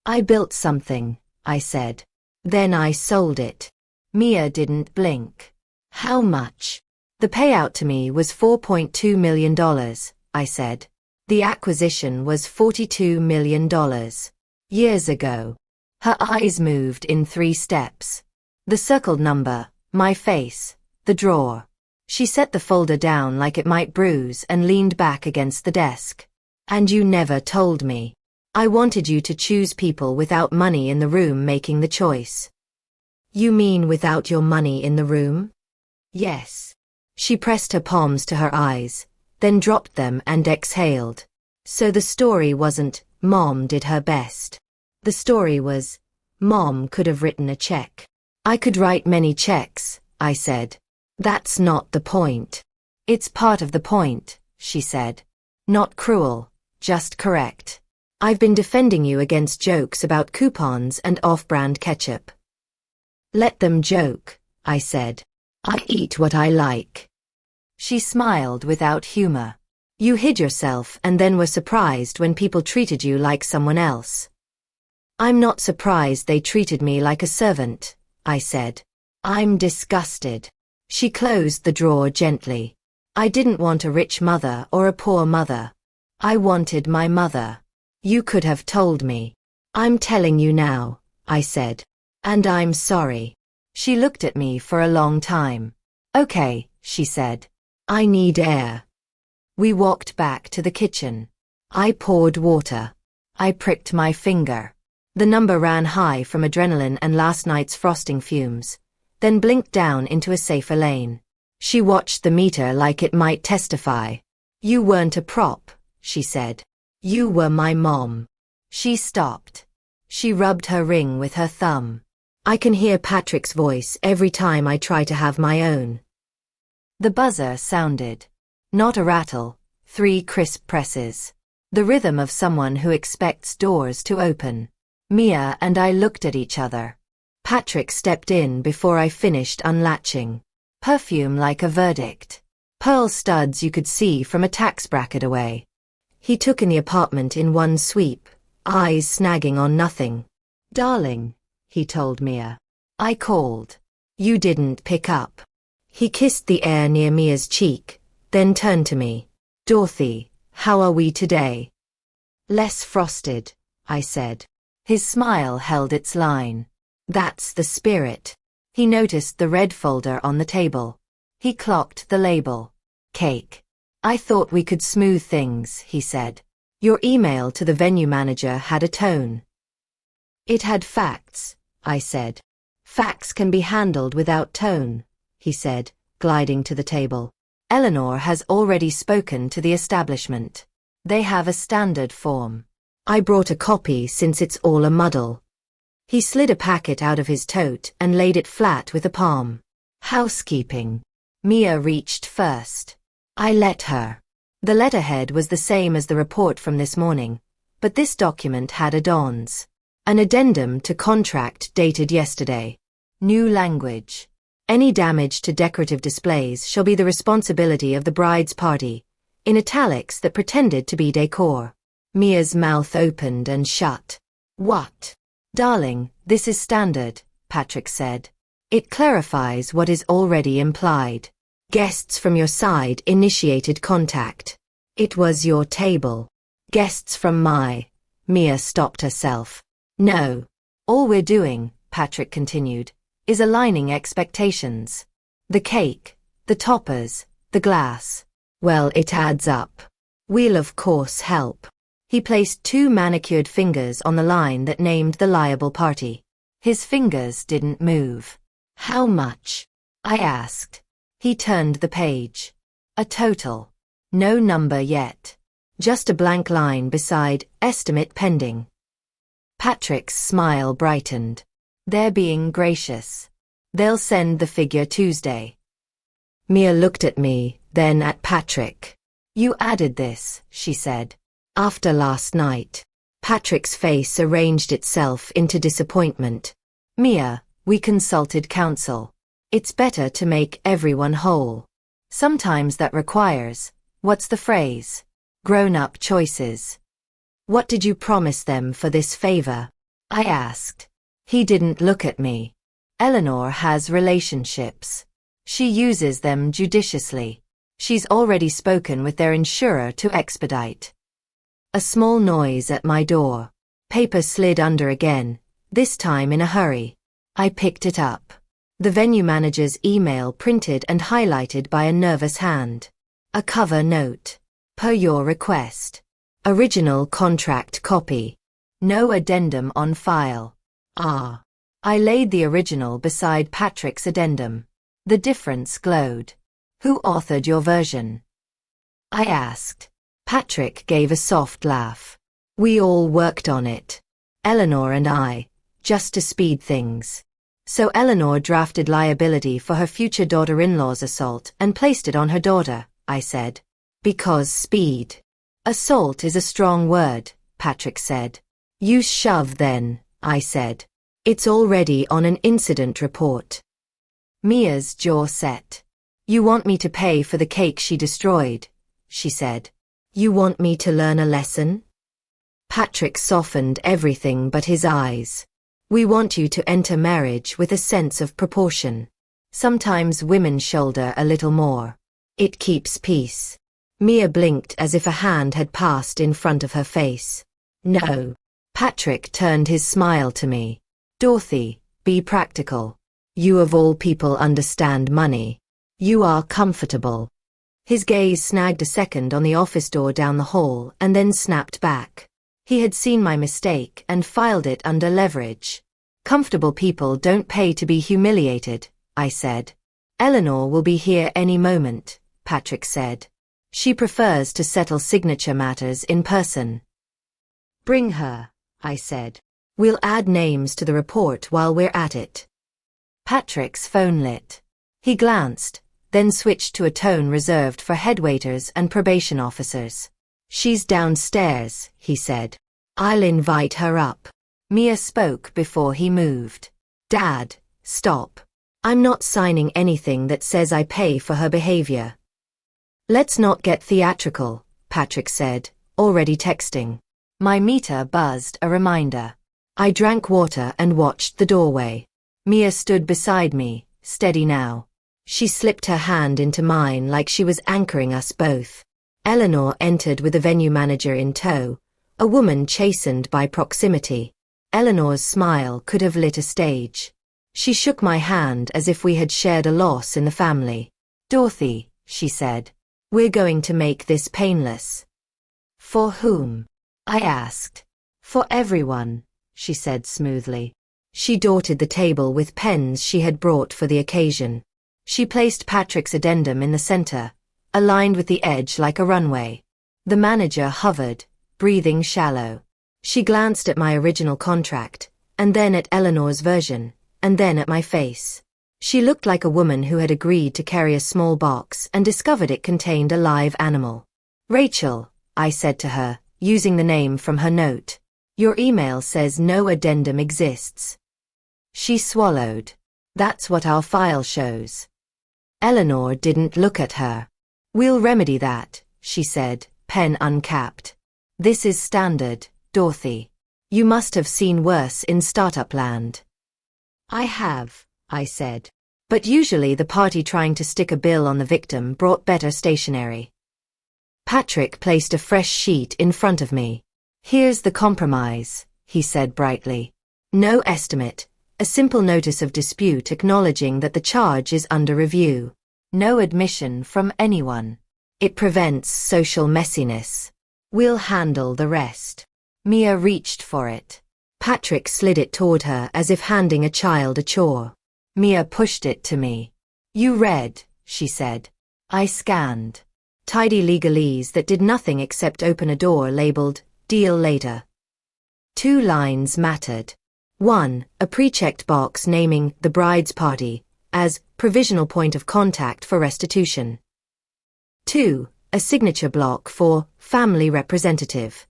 [SPEAKER 1] "I built something," I said. "Then I sold it." Mia didn't blink. "How much?" "The payout to me was $4.2 million, I said. "The acquisition was $42 million. Years ago." Her eyes moved in 3 steps. The circled number, my face, the drawer. She set the folder down like it might bruise and leaned back against the desk. "And you never told me. I wanted you to choose people without money in the room making the choice." "You mean without your money in the room?" "Yes." She pressed her palms to her eyes, then dropped them and exhaled. So the story wasn't, Mom did her best. The story was, Mom could have written a check. "I could write many checks," I said. "That's not the point." "It's part of the point," she said. "Not cruel, just correct. I've been defending you against jokes about coupons and off-brand ketchup." "Let them joke," I said. "I eat what I like." She smiled without humor. "You hid yourself and then were surprised when people treated you like someone else." "I'm not surprised they treated me like a servant," I said. "I'm disgusted." She closed the drawer gently. "I didn't want a rich mother or a poor mother. I wanted my mother. You could have told me." "I'm telling you now," I said. "And I'm sorry." She looked at me for a long time. "Okay," she said. "I need air." We walked back to the kitchen. I poured water. I pricked my finger. The number ran high from adrenaline and last night's frosting fumes, then blinked down into a safer lane. She watched the meter like it might testify. "You weren't a prop," she said. "You were my mom." She stopped. She rubbed her ring with her thumb. I can hear Patrick's voice every time I try to have my own. The buzzer sounded. Not a rattle, 3 crisp presses. The rhythm of someone who expects doors to open. Mia and I looked at each other. Patrick stepped in before I finished unlatching. Perfume like a verdict. Pearl studs you could see from a tax bracket away. He took in the apartment in one sweep, eyes snagging on nothing. "Darling," he told Mia. I called. "You didn't pick up." He kissed the air near Mia's cheek, then turned to me. "Dorothy, how are we today?" "Less frosted," I said. His smile held its line. "That's the spirit." He noticed the red folder on the table. He clocked the label. "Cake." "I thought we could smooth things," he said. "Your email to the venue manager had a tone." "It had facts," I said. "Facts can be handled without tone," he said, gliding to the table. "Eleanor has already spoken to the establishment. They have a standard form. I brought a copy since it's all a muddle." He slid a packet out of his tote and laid it flat with a palm. "Housekeeping." Mia reached first. I let her. The letterhead was the same as the report from this morning, but this document had add-ons. An addendum to contract dated yesterday. New language. "Any damage to decorative displays shall be the responsibility of the bride's party," in italics that pretended to be decor. Mia's mouth opened and shut. "What?" Darling, this is standard, Patrick said. It clarifies what is already implied. Guests from your side initiated contact. It was your table. Guests from my... Mia stopped herself. No. All we're doing, Patrick continued, is aligning expectations. The cake, the toppers, the glass. Well, it adds up. We'll of course help. He placed 2 manicured fingers on the line that named the liable party. His fingers didn't move. How much? I asked. He turned the page. A total. No number yet. Just a blank line beside estimate pending. Patrick's smile brightened. They're being gracious. They'll send the figure Tuesday. Mia looked at me, then at Patrick. You added this, she said. After last night. Patrick's face arranged itself into disappointment. Mia, we consulted counsel. It's better to make everyone whole. Sometimes that requires, what's the phrase? Grown-up choices. What did you promise them for this favor? I asked. He didn't look at me. Eleanor has relationships. She uses them judiciously. She's already spoken with their insurer to expedite. A small noise at my door. Paper slid under again, this time in a hurry. I picked it up. The venue manager's email printed and highlighted by a nervous hand. A cover note. Per your request. Original contract copy. No addendum on file. Ah. I laid the original beside Patrick's addendum. The difference glowed. Who authored your version? I asked. Patrick gave a soft laugh. We all worked on it. Eleanor and I, just to speed things. So Eleanor drafted liability for her future daughter-in-law's assault and placed it on her daughter, I said. Because speed. Assault is a strong word, Patrick said. Use shove then, I said. It's already on an incident report. Mia's jaw set. You want me to pay for the cake she destroyed, she said. You want me to learn a lesson? Patrick softened everything but his eyes. We want you to enter marriage with a sense of proportion. Sometimes women shoulder a little more. It keeps peace. Mia blinked as if a hand had passed in front of her face. No. Patrick turned his smile to me. Dorothy, be practical. You of all people understand money. You are comfortable. His gaze snagged a second on the office door down the hall and then snapped back. He had seen my mistake and filed it under leverage. Comfortable people don't pay to be humiliated, I said. Eleanor will be here any moment, Patrick said. She prefers to settle signature matters in person. Bring her, I said. We'll add names to the report while we're at it. Patrick's phone lit. He glanced, then switched to a tone reserved for headwaiters and probation officers. She's downstairs, he said. I'll invite her up. Mia spoke before he moved. Dad, stop. I'm not signing anything that says I pay for her behavior. Let's not get theatrical, Patrick said, already texting. My meter buzzed a reminder. I drank water and watched the doorway. Mia stood beside me, steady now. She slipped her hand into mine like she was anchoring us both. Eleanor entered with the venue manager in tow, a woman chastened by proximity. Eleanor's smile could have lit a stage. She shook my hand as if we had shared a loss in the family. Dorothy, she said, we're going to make this painless. For whom? I asked. For everyone, she said smoothly. She dotted the table with pens she had brought for the occasion. She placed Patrick's addendum in the center, aligned with the edge like a runway. The manager hovered, breathing shallow. She glanced at my original contract, and then at Eleanor's version, and then at my face. She looked like a woman who had agreed to carry a small box and discovered it contained a live animal. Rachel, I said to her, using the name from her note. Your email says no addendum exists. She swallowed. That's what our file shows. Eleanor didn't look at her. We'll remedy that, she said, pen uncapped. This is standard, Dorothy. You must have seen worse in startup land. I have, I said. But usually the party trying to stick a bill on the victim brought better stationery. Patrick placed a fresh sheet in front of me. Here's the compromise, he said brightly. No estimate, a simple notice of dispute acknowledging that the charge is under review. No admission from anyone. It prevents social messiness. We'll handle the rest. Mia reached for it. Patrick slid it toward her as if handing a child a chore. Mia pushed it to me. You read, she said. I scanned. Tidy legalese that did nothing except open a door labeled, deal later. 2 lines mattered. 1, a pre-checked box naming the bride's party as provisional point of contact for restitution. 2, a signature block for family representative.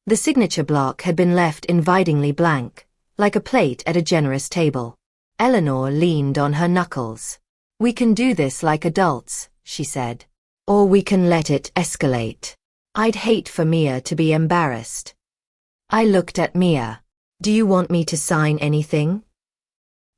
[SPEAKER 1] The signature block had been left invitingly blank, like a plate at a generous table. Eleanor leaned on her knuckles. We can do this like adults, she said. Or we can let it escalate. I'd hate for Mia to be embarrassed. I looked at Mia. Do you want me to sign anything?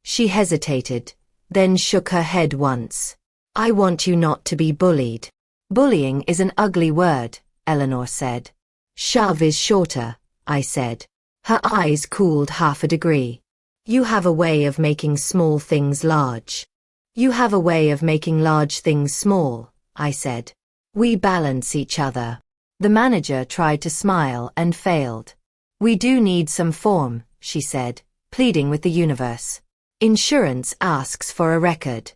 [SPEAKER 1] She hesitated, then shook her head once. I want you not to be bullied. Bullying is an ugly word, Eleanor said. Shove is shorter, I said. Her eyes cooled half a degree. You have a way of making small things large. You have a way of making large things small, I said. We balance each other. The manager tried to smile and failed. We do need some form, she said, pleading with the universe. Insurance asks for a record.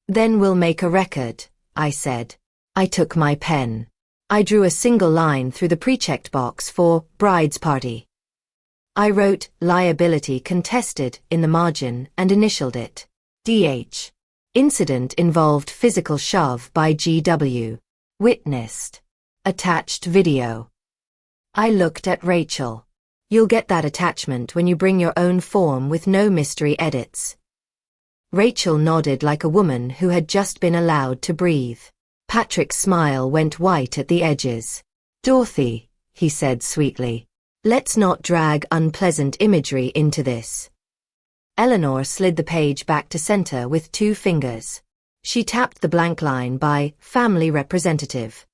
[SPEAKER 1] Then we'll make a record, I said. I took my pen. I drew a single line through the pre-checked box for bride's party. I wrote liability contested in the margin and initialed it. DH. Incident involved physical shove by GW. Witnessed. Attached video. I looked at Rachel. You'll get that attachment when you bring your own form with no mystery edits. Rachel nodded like a woman who had just been allowed to breathe. Patrick's smile went white at the edges. Dorothy, he said sweetly, let's not drag unpleasant imagery into this. Eleanor slid the page back to center with 2 fingers. She tapped the blank line by family representative.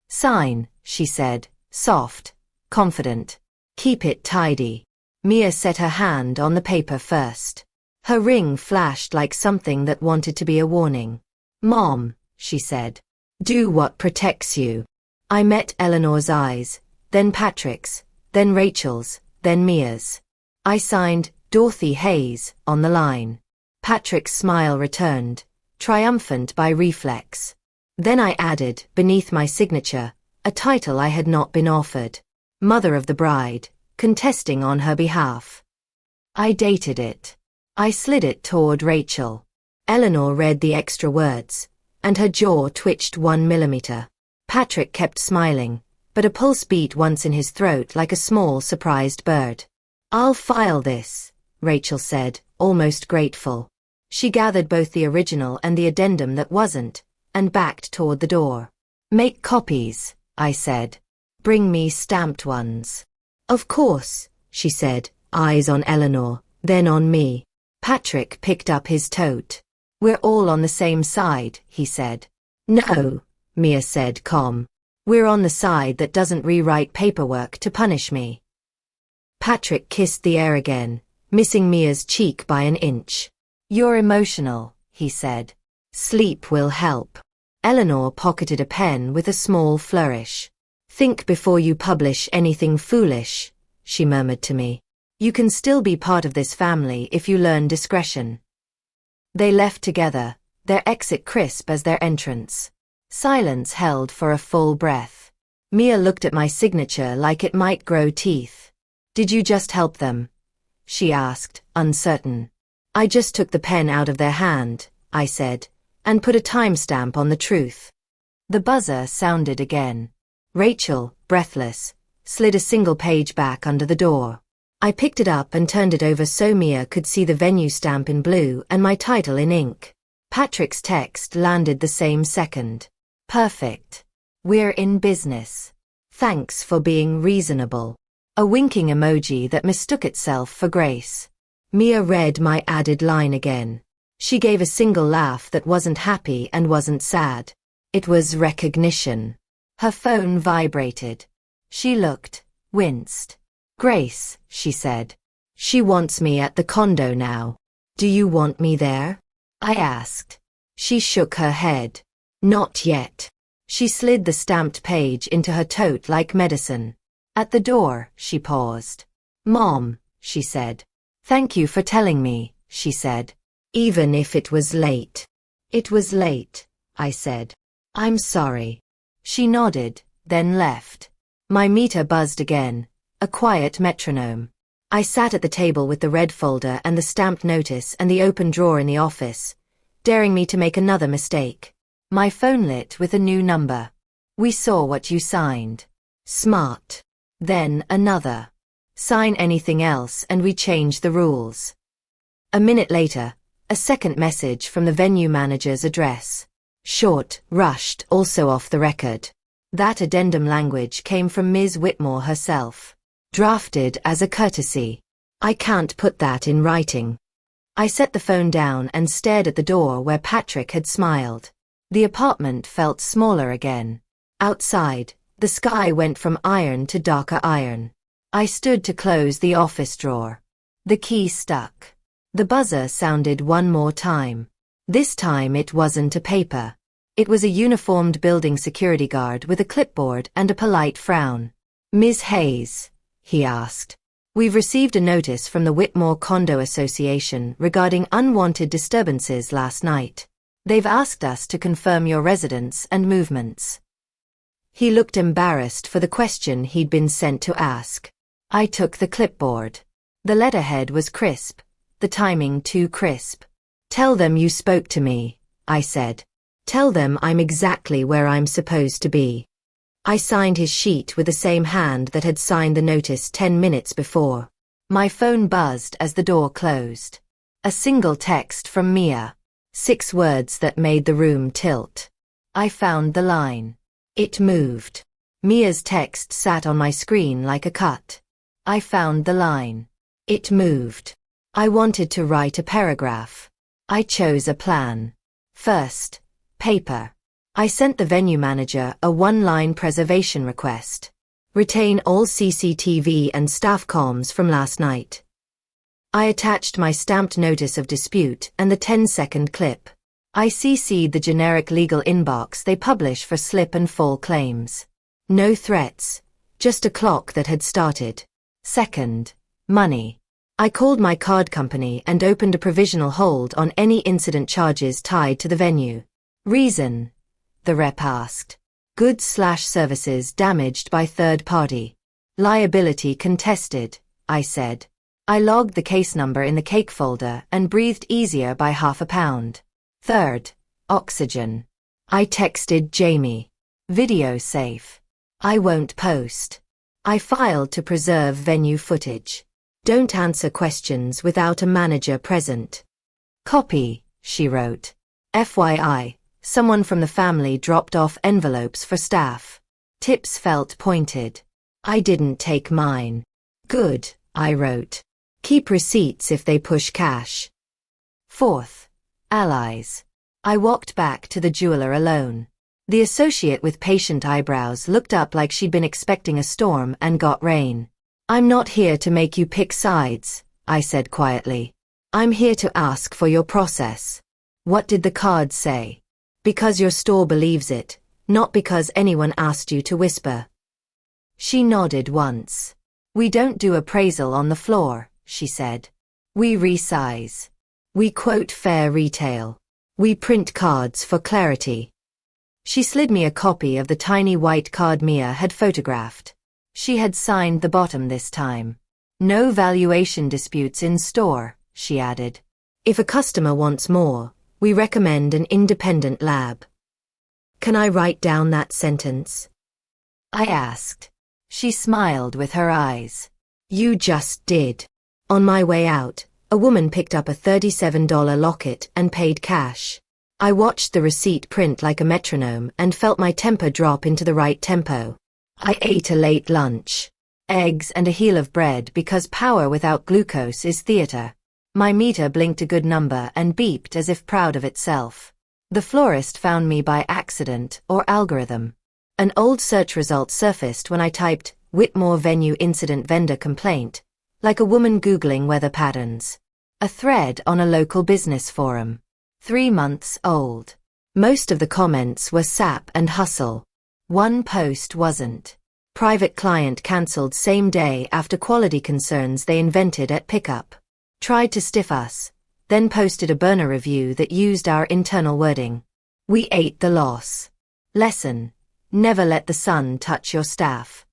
[SPEAKER 1] Sign, she said, soft, confident. Keep it tidy. Mia set her hand on the paper first. Her ring flashed like something that wanted to be a warning. Mom, she said. Do what protects you. I met Eleanor's eyes, then Patrick's, then Rachel's, then Mia's. I signed Dorothy Hayes on the line. Patrick's smile returned, triumphant by reflex. Then I added, beneath my signature, a title I had not been offered. Mother of the bride, contesting on her behalf. I dated it. I slid it toward Rachel. Eleanor read the extra words, and her jaw twitched 1 millimeter. Patrick kept smiling, but a pulse beat once in his throat like a small, surprised bird. I'll file this, Rachel said, almost grateful. She gathered both the original and the addendum that wasn't, and backed toward the door. Make copies, I said. Bring me stamped ones. Of course, she said, eyes on Eleanor, then on me. Patrick picked up his tote. We're all on the same side, he said. No, Mia said calm. We're on the side that doesn't rewrite paperwork to punish me. Patrick kissed the air again, missing Mia's cheek by an inch. You're emotional, he said. Sleep will help. Eleanor pocketed a pen with a small flourish. Think before you publish anything foolish, she murmured to me. You can still be part of this family if you learn discretion. They left together, their exit crisp as their entrance. Silence held for a full breath. Mia looked at my signature like it might grow teeth. Did you just help them? She asked, uncertain. I just took the pen out of their hand, I said, and put a timestamp on the truth. The buzzer sounded again. Rachel, breathless, slid a single page back under the door. I picked it up and turned it over so Mia could see the venue stamp in blue and my title in ink. Patrick's text landed the same second. Perfect. We're in business. Thanks for being reasonable. A winking emoji that mistook itself for grace. Mia read my added line again. She gave a single laugh that wasn't happy and wasn't sad. It was recognition. Her phone vibrated. She looked, winced. Grace, she said. She wants me at the condo now. Do you want me there? I asked. She shook her head. Not yet. She slid the stamped page into her tote like medicine. At the door, she paused. Mom, she said. Thank you for telling me, she said. Even if it was late. It was late, I said. I'm sorry. She nodded, then left. My meter buzzed again, a quiet metronome. I sat at the table with the red folder and the stamped notice and the open drawer in the office, daring me to make another mistake. My phone lit with a new number. We saw what you signed. Smart. Then another. Sign anything else and we change the rules. A minute later, a second message from the venue manager's address. Short, rushed, also off the record. That addendum language came from Ms. Whitmore herself. Drafted as a courtesy. I can't put that in writing. I set the phone down and stared at the door where Patrick had smiled. The apartment felt smaller again. Outside, the sky went from iron to darker iron. I stood to close the office drawer. The key stuck. The buzzer sounded one more time. This time it wasn't a paper. It was a uniformed building security guard with a clipboard and a polite frown. Ms. Hayes, he asked. We've received a notice from the Whitmore Condo Association regarding unwanted disturbances last night. They've asked us to confirm your residence and movements. He looked embarrassed for the question he'd been sent to ask. I took the clipboard. The letterhead was crisp, the timing too crisp. Tell them you spoke to me, I said. Tell them I'm exactly where I'm supposed to be. I signed his sheet with the same hand that had signed the notice 10 minutes before. My phone buzzed as the door closed. A single text from Mia. 6 words that made the room tilt. I found the line. It moved. Mia's text sat on my screen like a cut. I found the line. It moved. I wanted to write a paragraph. I chose a plan. First, paper. I sent the venue manager a 1-line preservation request. Retain all CCTV and staff comms from last night. I attached my stamped notice of dispute and the 10-second clip. I CC'd the generic legal inbox they publish for slip and fall claims. No threats, just a clock that had started. Second, money. I called my card company and opened a provisional hold on any incident charges tied to the venue. Reason? The rep asked. Goods/services damaged by third party. Liability contested, I said. I logged the case number in the cake folder and breathed easier by half a pound. Third, oxygen. I texted Jamie. Video safe. I won't post. I filed to preserve venue footage. Don't answer questions without a manager present. Copy, she wrote. FYI, someone from the family dropped off envelopes for staff. Tips felt pointed. I didn't take mine. Good, I wrote. Keep receipts if they push cash. Fourth, allies. I walked back to the jeweler alone. The associate with patient eyebrows looked up like she'd been expecting a storm and got rain. I'm not here to make you pick sides, I said quietly. I'm here to ask for your process. What did the card say? Because your store believes it, not because anyone asked you to whisper. She nodded once. We don't do appraisal on the floor, she said. We resize. We quote fair retail. We print cards for clarity. She slid me a copy of the tiny white card Mia had photographed. She had signed the bottom this time. No valuation disputes in store, she added. If a customer wants more, we recommend an independent lab. Can I write down that sentence? I asked. She smiled with her eyes. You just did. On my way out, a woman picked up a $37 locket and paid cash. I watched the receipt print like a metronome and felt my temper drop into the right tempo. I ate a late lunch. eggs and a heel of bread because power without glucose is theater. My meter blinked a good number and beeped as if proud of itself. The florist found me by accident or algorithm. An old search result surfaced when I typed Whitmore venue incident vendor complaint, like a woman Googling weather patterns. A thread on a local business forum. 3 months old. Most of the comments were sap and hustle. One post wasn't. Private client cancelled same day after quality concerns they invented at pickup. Tried to stiff us, then posted a burner review that used our internal wording. We ate the loss. Lesson: never let the sun touch your staff.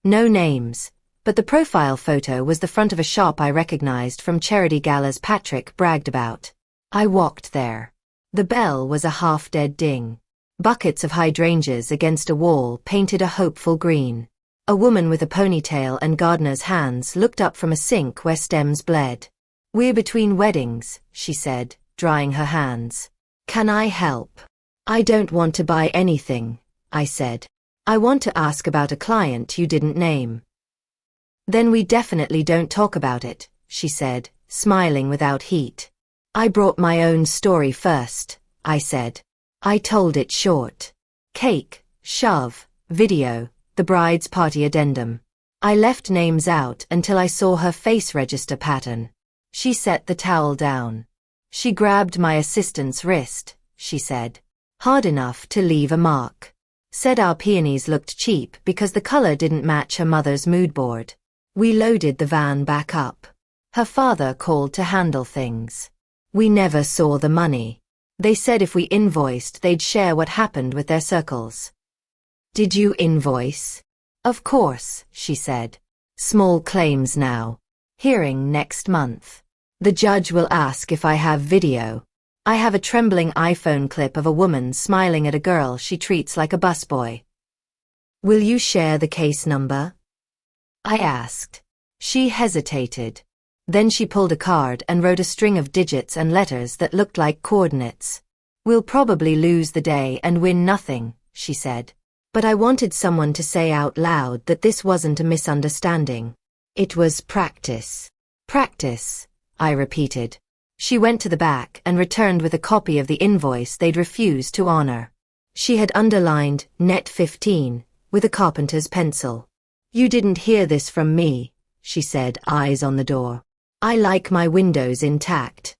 [SPEAKER 1] No names, but the profile photo was the front of a shop I recognized from charity galas Patrick bragged about. I walked there. The bell was a half-dead ding. Buckets of hydrangeas against a wall painted a hopeful green. A woman with a ponytail and gardener's hands looked up from a sink where stems bled. We're between weddings, she said, drying her hands. Can I help? I don't want to buy anything, I said. I want to ask about a client you didn't name. Then we definitely don't talk about it, she said, smiling without heat. I brought my own story first, I said. I told it short. Cake, shove, video, the bride's party addendum. I left names out until I saw her face register pattern. She set the towel down. She grabbed my assistant's wrist, she said. Hard enough to leave a mark. Said our peonies looked cheap because the color didn't match her mother's mood board. We loaded the van back up. Her father called to handle things. We never saw the money. They said if we invoiced they'd share what happened with their circles. Did you invoice? Of course, she said. Small claims now. Hearing next month. The judge will ask if I have video. I have a trembling iPhone clip of a woman smiling at a girl she treats like a busboy. Will you share the case number? I asked. She hesitated. Then she pulled a card and wrote a string of digits and letters that looked like coordinates. We'll probably lose the day and win nothing, she said. But I wanted someone to say out loud that this wasn't a misunderstanding. It was practice. Practice, I repeated. She went to the back and returned with a copy of the invoice they'd refused to honor. She had underlined net 15 with a carpenter's pencil. You didn't hear this from me, she said, eyes on the door. I like my windows intact.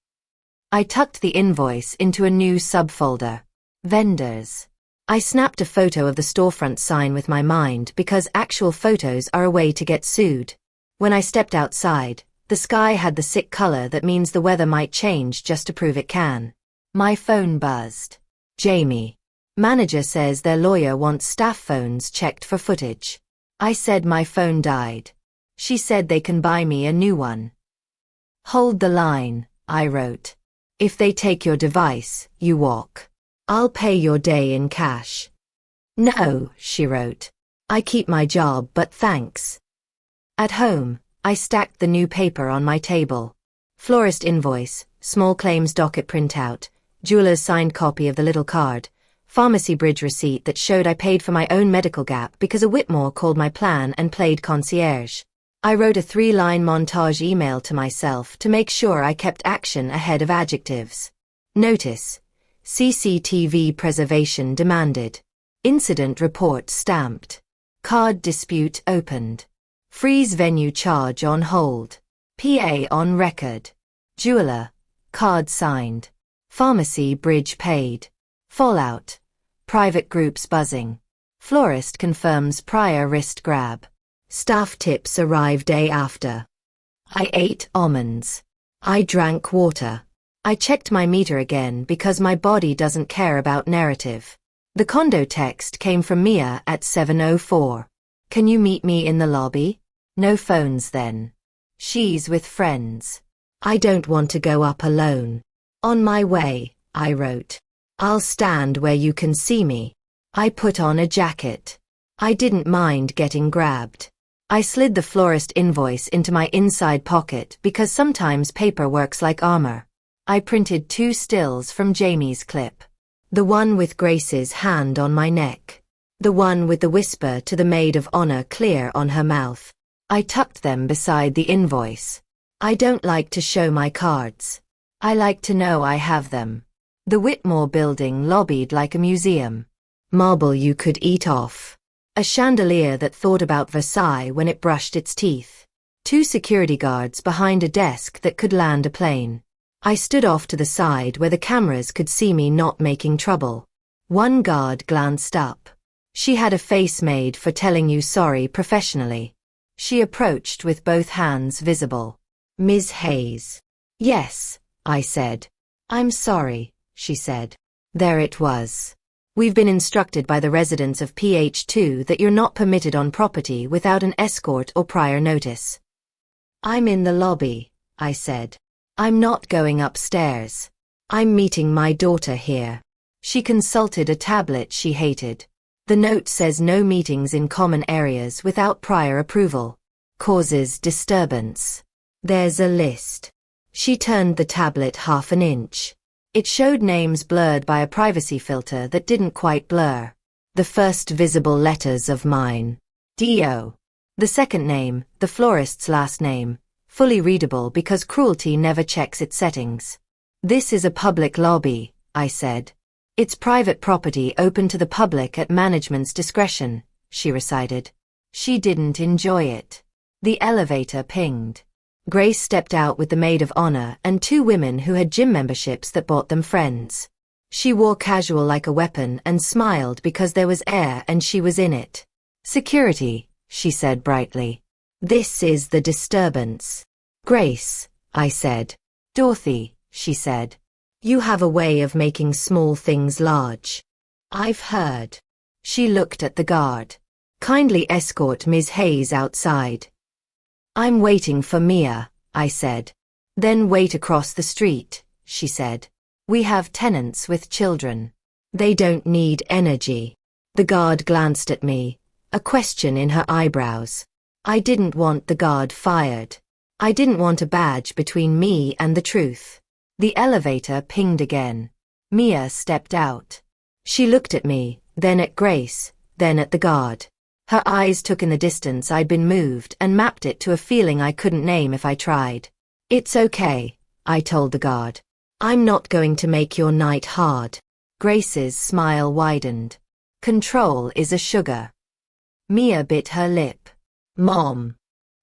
[SPEAKER 1] I tucked the invoice into a new subfolder. Vendors. I snapped a photo of the storefront sign with my mind because actual photos are a way to get sued. When I stepped outside, the sky had the sick color that means the weather might change just to prove it can. My phone buzzed. Jamie. Manager says their lawyer wants staff phones checked for footage. I said my phone died. She said they can buy me a new one. Hold the line, I wrote. If they take your device, you walk. I'll pay your day in cash. No, she wrote. I keep my job, but thanks. At home, I stacked the new paper on my table. Florist invoice, small claims docket printout, jeweler's signed copy of the little card, pharmacy bridge receipt that showed I paid for my own medical gap because a Whitmore called my plan and played concierge. I wrote a 3-line montage email to myself to make sure I kept action ahead of adjectives. Notice: CCTV preservation demanded. Incident report stamped. Card dispute opened. Freeze venue charge on hold. PA on record. Jeweler. Card signed. Pharmacy bridge paid. Fallout. Private groups buzzing. Florist confirms prior wrist grab. Staff tips arrive day after. I ate almonds. I drank water. I checked my meter again because my body doesn't care about narrative. The condo text came from Mia at 7:04. Can you meet me in the lobby? No phones then. She's with friends. I don't want to go up alone. On my way, I wrote. I'll stand where you can see me. I put on a jacket. I didn't mind getting grabbed. I slid the florist invoice into my inside pocket because sometimes paper works like armor. I printed 2 stills from Jamie's clip. The one with Grace's hand on my neck. The one with the whisper to the maid of honor clear on her mouth. I tucked them beside the invoice. I don't like to show my cards. I like to know I have them. The Whitmore building lobbied like a museum. Marble you could eat off. A chandelier that thought about Versailles when it brushed its teeth. 2 security guards behind a desk that could land a plane. I stood off to the side where the cameras could see me not making trouble. One guard glanced up. She had a face made for telling you sorry professionally. She approached with both hands visible. Ms. Hayes. Yes, I said. I'm sorry, she said. There it was. We've been instructed by the residents of PH2 that you're not permitted on property without an escort or prior notice. I'm in the lobby, I said. I'm not going upstairs. I'm meeting my daughter here. She consulted a tablet she hated. The note says no meetings in common areas without prior approval. Causes disturbance. There's a list. She turned the tablet half an inch. It showed names blurred by a privacy filter that didn't quite blur. The first visible letters of mine. D.O. The second name, the florist's last name, fully readable because cruelty never checks its settings. This is a public lobby, I said. It's private property open to the public at management's discretion, she recited. She didn't enjoy it. The elevator pinged. Grace stepped out with the maid of honor and 2 women who had gym memberships that bought them friends. She wore casual like a weapon and smiled because there was air and she was in it. Security, she said brightly. This is the disturbance. Grace, I said. Dorothy, she said. You have a way of making small things large. I've heard. She looked at the guard. Kindly escort Ms. Hayes outside. I'm waiting for Mia, I said. Then wait across the street, she said. We have tenants with children. They don't need energy. The guard glanced at me, a question in her eyebrows. I didn't want the guard fired. I didn't want a badge between me and the truth. The elevator pinged again. Mia stepped out. She looked at me, then at Grace, then at the guard. Her eyes took in the distance I'd been moved and mapped it to a feeling I couldn't name if I tried. It's okay, I told the guard. I'm not going to make your night hard. Grace's smile widened. Control is a sugar. Mia bit her lip. Mom.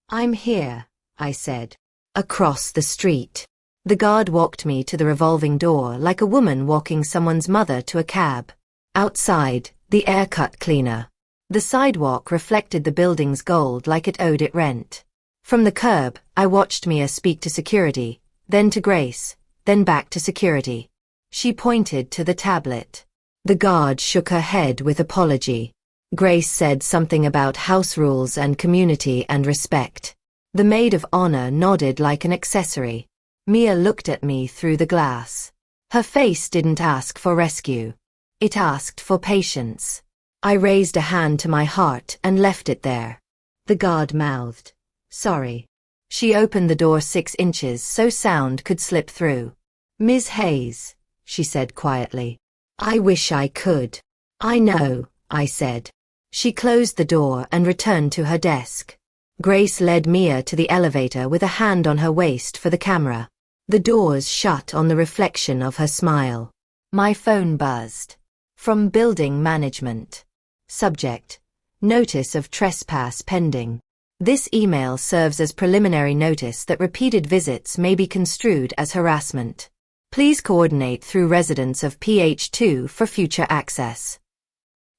[SPEAKER 1] I'm here, I said. Across the street. The guard walked me to the revolving door like a woman walking someone's mother to a cab. Outside, the air cut cleaner. The sidewalk reflected the building's gold like it owed it rent. From the curb, I watched Mia speak to security, then to Grace, then back to security. She pointed to the tablet. The guard shook her head with apology. Grace said something about house rules and community and respect. The maid of honor nodded like an accessory. Mia looked at me through the glass. Her face didn't ask for rescue. It asked for patience. I raised a hand to my heart and left it there. The guard mouthed. Sorry. She opened the door 6 inches so sound could slip through. Ms. Hayes, she said quietly. I wish I could. I know, I said. She closed the door and returned to her desk. Grace led Mia to the elevator with a hand on her waist for the camera. The doors shut on the reflection of her smile. My phone buzzed. From building management. Subject: Notice of trespass pending. This email serves as preliminary notice that repeated visits may be construed as harassment. Please coordinate through residents of PH2 for future access.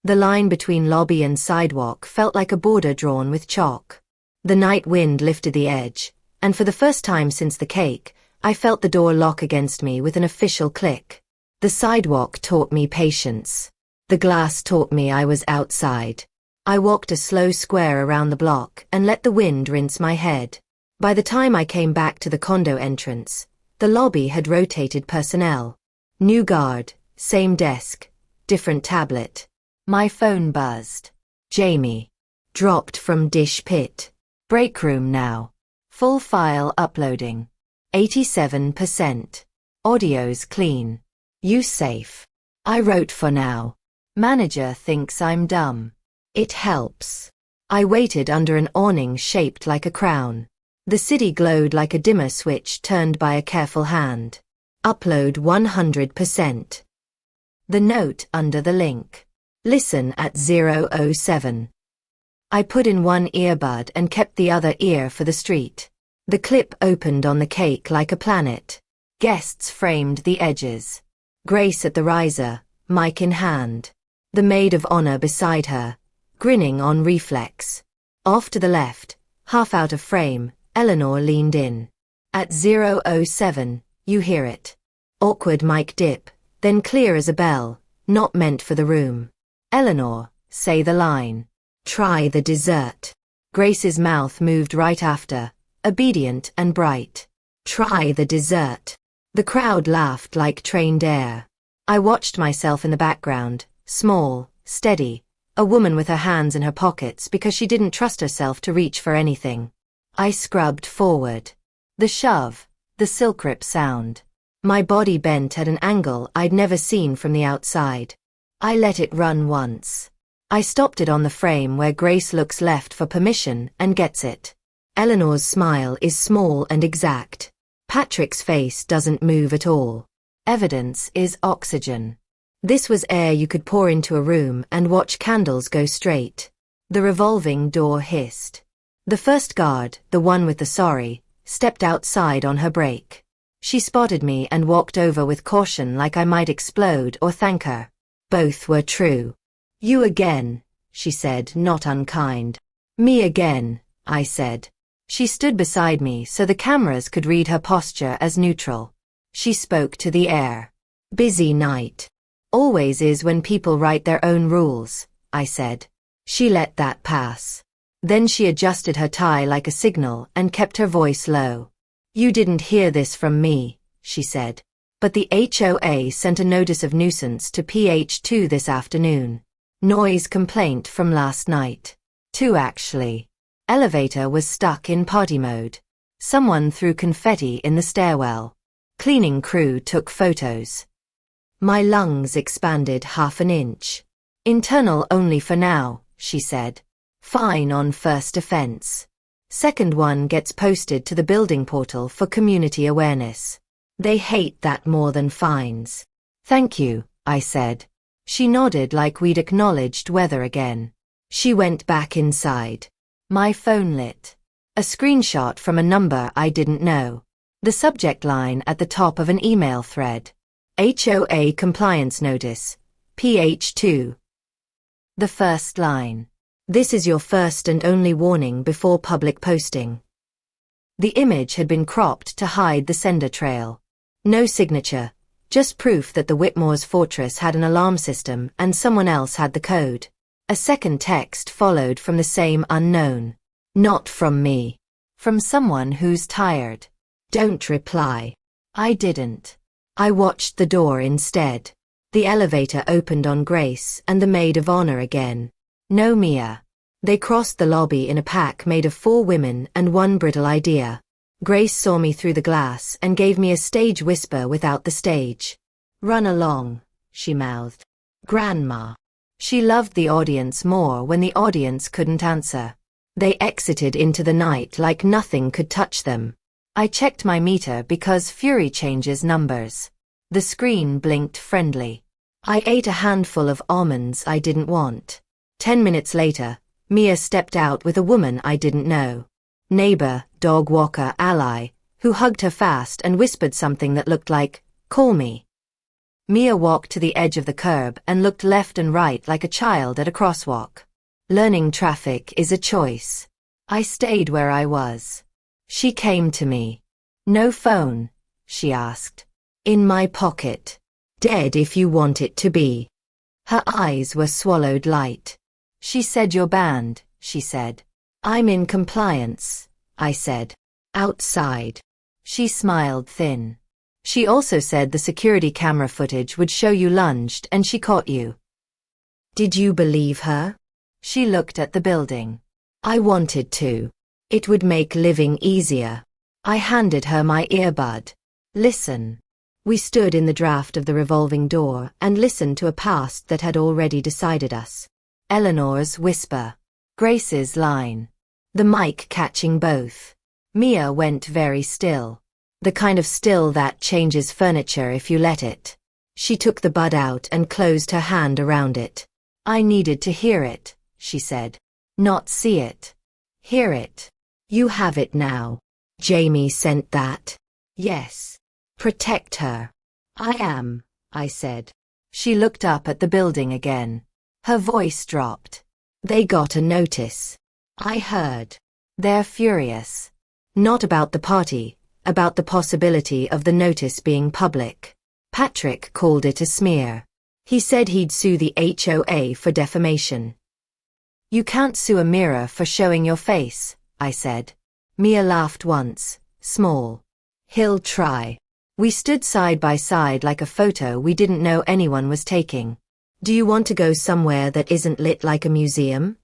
[SPEAKER 1] The line between lobby and sidewalk felt like a border drawn with chalk. The night wind lifted the edge, and for the first time since the cake, I felt the door lock against me with an official click. The sidewalk taught me patience. The glass taught me I was outside. I walked a slow square around the block and let the wind rinse my head. By the time I came back to the condo entrance, the lobby had rotated personnel. New guard, same desk, different tablet. My phone buzzed. Jamie. Dropped from dish pit. Break room now. Full file uploading. 87%. Audio's clean. Use safe. I wrote for now. Manager thinks I'm dumb. It helps. I waited under an awning shaped like a crown. The city glowed like a dimmer switch turned by a careful hand. Upload 100%. The note under the link. Listen at 007. I put in one earbud and kept the other ear for the street. The clip opened on the cake like a planet. Guests framed the edges. Grace at the riser, mic in hand. The maid of honor beside her, grinning on reflex. Off to the left, half out of frame, Eleanor leaned in. At 007, you hear it. Awkward mic dip, then clear as a bell, not meant for the room. Eleanor, say the line. Try the dessert. Grace's mouth moved right after, obedient and bright. Try the dessert. The crowd laughed like trained air. I watched myself in the background, small, steady, a woman with her hands in her pockets because she didn't trust herself to reach for anything. I scrubbed forward. The shove, the silk rip sound. My body bent at an angle I'd never seen from the outside. I let it run once. I stopped it on the frame where Grace looks left for permission and gets it. Eleanor's smile is small and exact. Patrick's face doesn't move at all. Evidence is oxygen. This was air you could pour into a room and watch candles go straight. The revolving door hissed. The first guard, the one with the sorry, stepped outside on her break. She spotted me and walked over with caution like I might explode or thank her. Both were true. You again, she said, not unkind. Me again, I said. She stood beside me so the cameras could read her posture as neutral. She spoke to the air. Busy night. Always is when people write their own rules, I said. She let that pass. Then she adjusted her tie like a signal and kept her voice low. You didn't hear this from me, she said. But the HOA sent a notice of nuisance to PH2 this afternoon. Noise complaint from last night. 2 actually. Elevator was stuck in party mode. Someone threw confetti in the stairwell. Cleaning crew took photos. My lungs expanded half an inch. Internal only for now, she said. Fine on first offense. Second one gets posted to the building portal for community awareness. They hate that more than fines. Thank you, I said. She nodded like we'd acknowledged weather again. She went back inside. My phone lit. A screenshot from a number I didn't know. The subject line at the top of an email thread. HOA compliance notice. PH2. The first line. This is your first and only warning before public posting. The image had been cropped to hide the sender trail. No signature, just proof that the Whitmore's fortress had an alarm system and someone else had the code. A second text followed from the same unknown. Not from me. From someone who's tired. Don't reply. I didn't. I watched the door instead. The elevator opened on Grace and the maid of honor again. No Mia. They crossed the lobby in a pack made of 4 women and 1 brittle idea. Grace saw me through the glass and gave me a stage whisper without the stage. Run along, she mouthed. Grandma. She loved the audience more when the audience couldn't answer. They exited into the night like nothing could touch them. I checked my meter because Fury changes numbers. The screen blinked friendly. I ate a handful of almonds I didn't want. 10 minutes later, Mia stepped out with a woman I didn't know. Neighbor, dog walker, ally, who hugged her fast and whispered something that looked like, call me. Mia walked to the edge of the curb and looked left and right like a child at a crosswalk. Learning traffic is a choice. I stayed where I was. She came to me. No phone, she asked. In my pocket. Dead if you want it to be. Her eyes were swallowed light. She said you're banned, she said. I'm in compliance, I said. Outside. She smiled thin. She also said the security camera footage would show you lunged and she caught you. Did you believe her? She looked at the building. I wanted to. It would make living easier. I handed her my earbud. Listen. We stood in the draft of the revolving door and listened to a past that had already decided us. Eleanor's whisper. Grace's line. The mic catching both. Mia went very still. The kind of still that changes furniture if you let it. She took the bud out and closed her hand around it. I needed to hear it, she said. Not see it. Hear it. You have it now. Jamie sent that. Yes. Protect her. I am, I said. She looked up at the building again. Her voice dropped. They got a notice. I heard. They're furious. Not about the party, about the possibility of the notice being public. Patrick called it a smear. He said he'd sue the HOA for defamation. You can't sue a mirror for showing your face, I said. Mia laughed once, small. He'll try. We stood side by side like a photo we didn't know anyone was taking. Do you want to go somewhere that isn't lit like a museum?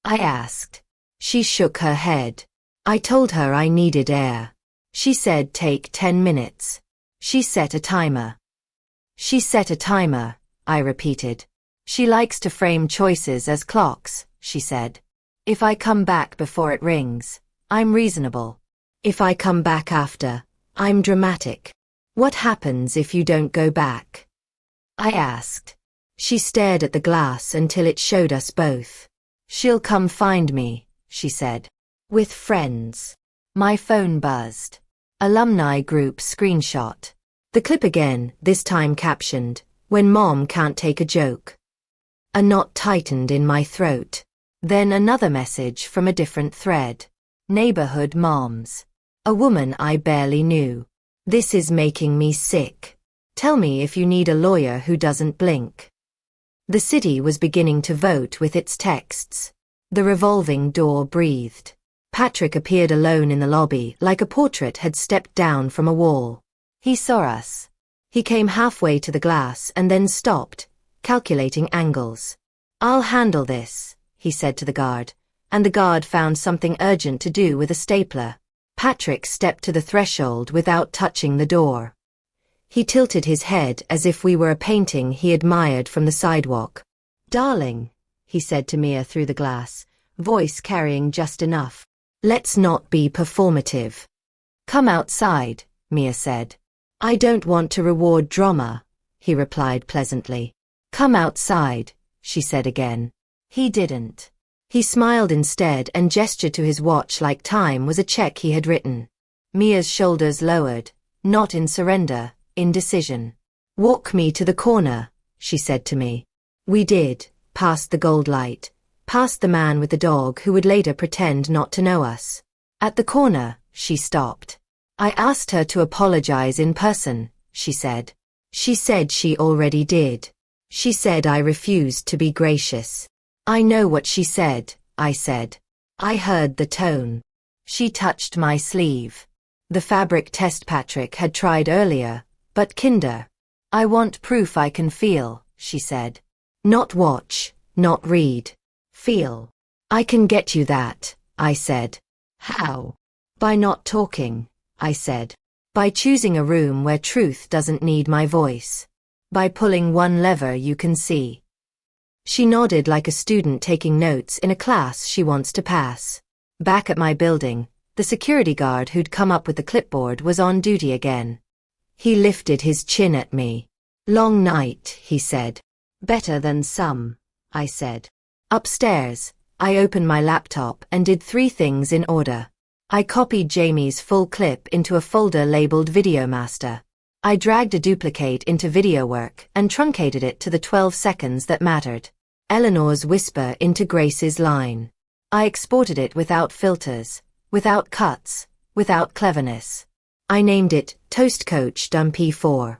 [SPEAKER 1] I asked. She shook her head. I told her I needed air. She said take 10 minutes. She set a timer. She set a timer, I repeated. She likes to frame choices as clocks, she said. If I come back before it rings, I'm reasonable. If I come back after, I'm dramatic. What happens if you don't go back? I asked. She stared at the glass until it showed us both. She'll come find me, she said. With friends. My phone buzzed. Alumni group screenshot. The clip again, this time captioned, "When Mom can't take a joke." A knot tightened in my throat. Then another message from a different thread. Neighborhood moms. A woman I barely knew. This is making me sick. Tell me if you need a lawyer who doesn't blink. The city was beginning to vote with its texts. The revolving door breathed. Patrick appeared alone in the lobby like a portrait had stepped down from a wall. He saw us. He came halfway to the glass and then stopped, calculating angles. I'll handle this, he said to the guard, and the guard found something urgent to do with a stapler. Patrick stepped to the threshold without touching the door. He tilted his head as if we were a painting he admired from the sidewalk. Darling, he said to Mia through the glass, voice carrying just enough. Let's not be performative. Come outside, Mia said. I don't want to reward drama, he replied pleasantly. Come outside, she said again. He didn't. He smiled instead and gestured to his watch like time was a check he had written. Mia's shoulders lowered, not in surrender, in decision. Walk me to the corner, she said to me. We did, past the gold light, past the man with the dog who would later pretend not to know us. At the corner, she stopped. I asked her to apologize in person, she said. She said she already did. She said I refused to be gracious. I know what she said, I said. I heard the tone. She touched my sleeve. The fabric test Patrick had tried earlier, but kinder. I want proof I can feel, she said. Not watch, not read. Feel. I can get you that, I said. How? By not talking, I said. By choosing a room where truth doesn't need my voice. By pulling one lever you can see. She nodded like a student taking notes in a class she wants to pass. Back at my building, the security guard who'd come up with the clipboard was on duty again. He lifted his chin at me. Long night, he said. Better than some, I said. Upstairs, I opened my laptop and did 3 things in order. I copied Jamie's full clip into a folder labeled Video Master. I dragged a duplicate into Video Work and truncated it to the 12 seconds that mattered. Eleanor's whisper into Grace's line. I exported it without filters, without cuts, without cleverness. I named it Toast Coach P4.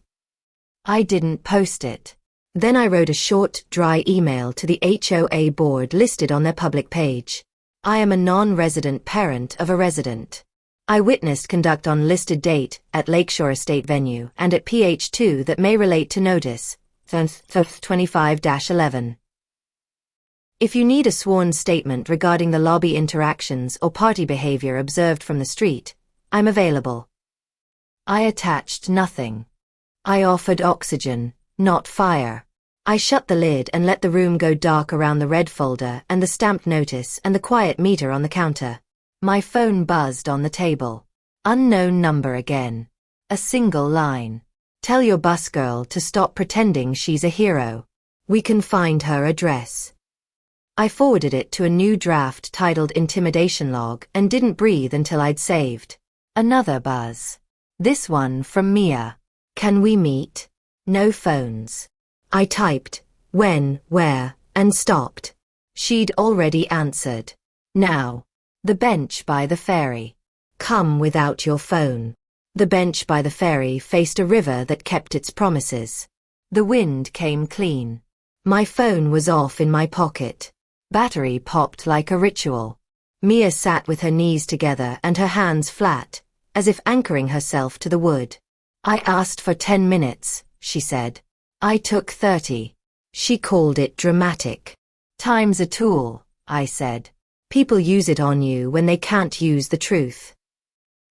[SPEAKER 1] I didn't post it. Then I wrote a short, dry email to the HOA board listed on their public page. I am a non-resident parent of a resident. I witnessed conduct on listed date at Lakeshore Estate venue and at PH2 that may relate to notice, 25-11. If you need a sworn statement regarding the lobby interactions or party behavior observed from the street, I'm available. I attached nothing. I offered oxygen, not fire. I shut the lid and let the room go dark around the red folder and the stamped notice and the quiet meter on the counter. My phone buzzed on the table. Unknown number again. A single line. Tell your bus girl to stop pretending she's a hero. We can find her address. I forwarded it to a new draft titled Intimidation Log and didn't breathe until I'd saved. Another buzz. This one from Mia. Can we meet? No phones. I typed, when, where, and stopped. She'd already answered. Now. The bench by the ferry. Come without your phone. The bench by the ferry faced a river that kept its promises. The wind came clean. My phone was off in my pocket. Battery popped like a ritual. Mia sat with her knees together and her hands flat, as if anchoring herself to the wood. I asked for 10 minutes, she said. I took 30. She called it dramatic. Time's a tool, I said. People use it on you when they can't use the truth.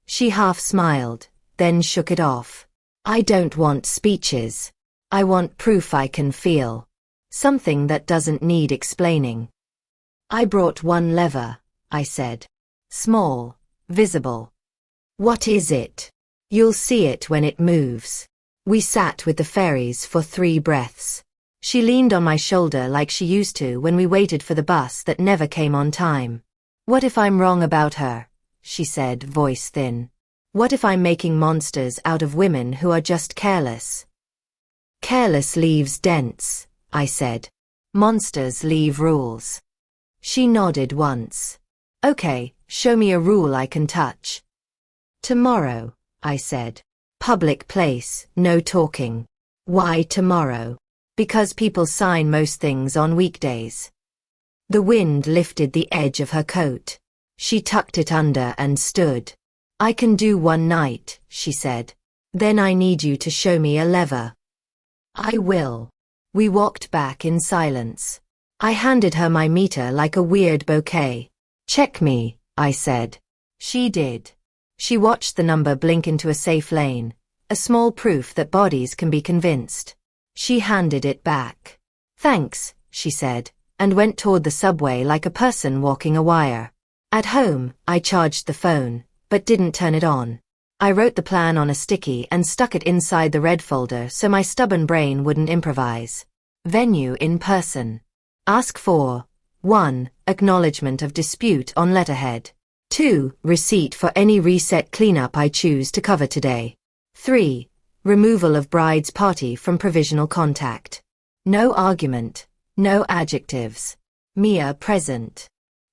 [SPEAKER 1] She half smiled, then shook it off. I don't want speeches. I want proof I can feel. Something that doesn't need explaining. I brought one lever, I said. Small, visible. What is it? You'll see it when it moves. We sat with the fairies for 3 breaths. She leaned on my shoulder like she used to when we waited for the bus that never came on time. What if I'm wrong about her? She said, voice thin. What if I'm making monsters out of women who are just careless? Careless leaves dents, I said. Monsters leave rules. She nodded once. Okay, show me a rule I can touch. Tomorrow, I said. Public place, no talking. Why tomorrow? Because people sign most things on weekdays. The wind lifted the edge of her coat. She tucked it under and stood. I can do one night, she said. Then I need you to show me a lever. I will. We walked back in silence. I handed her my meter like a weird bouquet. Check me, I said. She did. She watched the number blink into a safe lane, a small proof that bodies can be convinced. She handed it back. Thanks, she said, and went toward the subway like a person walking a wire. At home, I charged the phone, but didn't turn it on. I wrote the plan on a sticky and stuck it inside the red folder so my stubborn brain wouldn't improvise. Venue in person. Ask for 1. Acknowledgement of dispute on letterhead. 2. Receipt for any reset cleanup I choose to cover today. 3. Removal of bride's party from provisional contact. No argument. No adjectives. Mia present.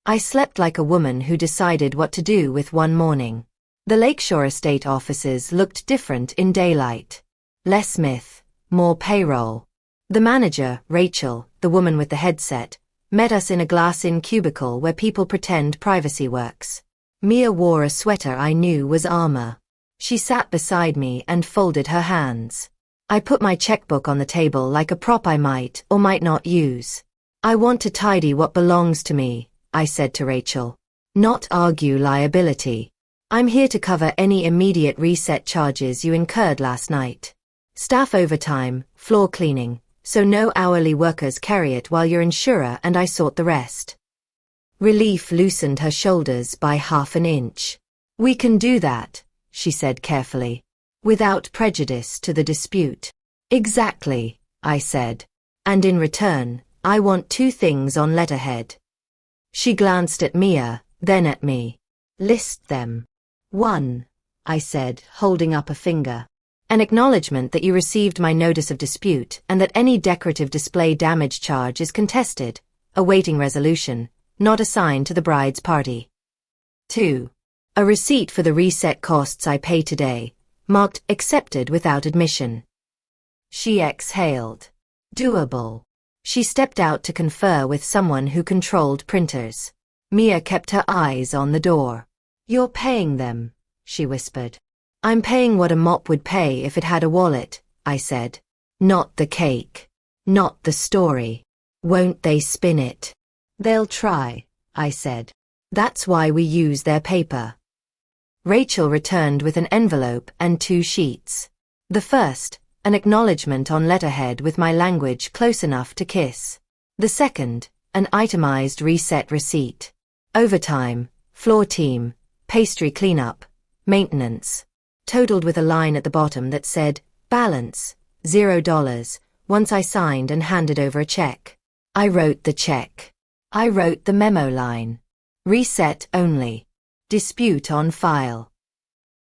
[SPEAKER 1] I slept like a woman who decided what to do with one morning. The Lakeshore estate offices looked different in daylight. Less myth, more payroll. The manager, Rachel, the woman with the headset, met us in a glass-in cubicle where people pretend privacy works. Mia wore a sweater I knew was armor. She sat beside me and folded her hands. I put my checkbook on the table like a prop I might or might not use. I want to tidy what belongs to me, I said to Rachel. Not argue liability. I'm here to cover any immediate reset charges you incurred last night. Staff overtime, floor cleaning, so no hourly workers carry it while your insurer and I sort the rest. Relief loosened her shoulders by half an inch. We can do that, she said carefully. Without prejudice to the dispute. Exactly, I said. And in return, I want 2 things on letterhead. She glanced at Mia, then at me. List them. 1, I said, holding up a finger. An acknowledgement that you received my notice of dispute and that any decorative display damage charge is contested, awaiting resolution, not assigned to the bride's party. 2. A receipt for the reset costs I pay today, marked accepted without admission. She exhaled. Doable. She stepped out to confer with someone who controlled printers. Mia kept her eyes on the door. You're paying them, she whispered. I'm paying what a mop would pay if it had a wallet, I said. Not the cake. Not the story. Won't they spin it? They'll try, I said. That's why we use their paper. Rachel returned with an envelope and 2 sheets. The first, An acknowledgement on letterhead with my language close enough to kiss. The second, an itemized reset receipt. Overtime, floor team, pastry cleanup, maintenance. Totaled with a line at the bottom that said, balance, $0, once I signed and handed over a check. I wrote the check. I wrote the memo line. Reset only. Dispute on file.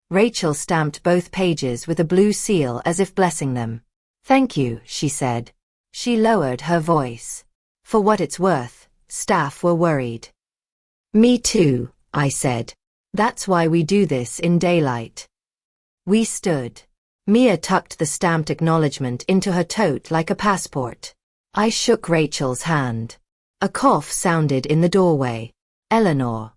[SPEAKER 1] Rachel stamped both pages with a blue seal as if blessing them. Thank you, she said. She lowered her voice. For what it's worth, staff were worried. Me too, I said. That's why we do this in daylight. We stood. Mia tucked the stamped acknowledgement into her tote like a passport. I shook Rachel's hand. A cough sounded in the doorway. Eleanor.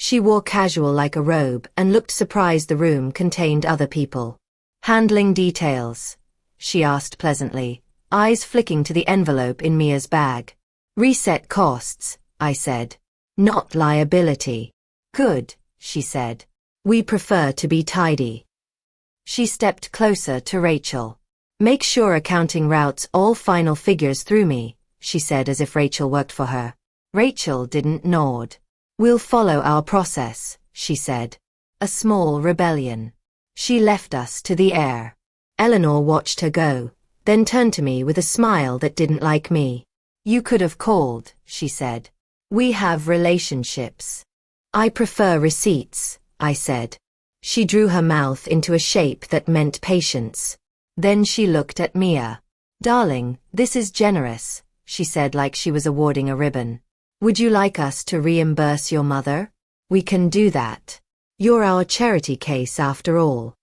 [SPEAKER 1] She wore casual like a robe and looked surprised the room contained other people. Handling details? She asked pleasantly, eyes flicking to the envelope in Mia's bag. Reset costs, I said. Not liability. Good, she said. We prefer to be tidy. She stepped closer to Rachel. Make sure accounting routes all final figures through me, she said as if Rachel worked for her. Rachel didn't nod. We'll follow our process, she said. A small rebellion. She left us to the air. Eleanor watched her go, then turned to me with a smile that didn't like me. You could have called, she said. We have relationships. I prefer receipts, I said. She drew her mouth into a shape that meant patience. Then she looked at Mia. Darling, this is generous, she said like she was awarding a ribbon. Would you like us to reimburse your mother? We can do that. You're our charity case after all.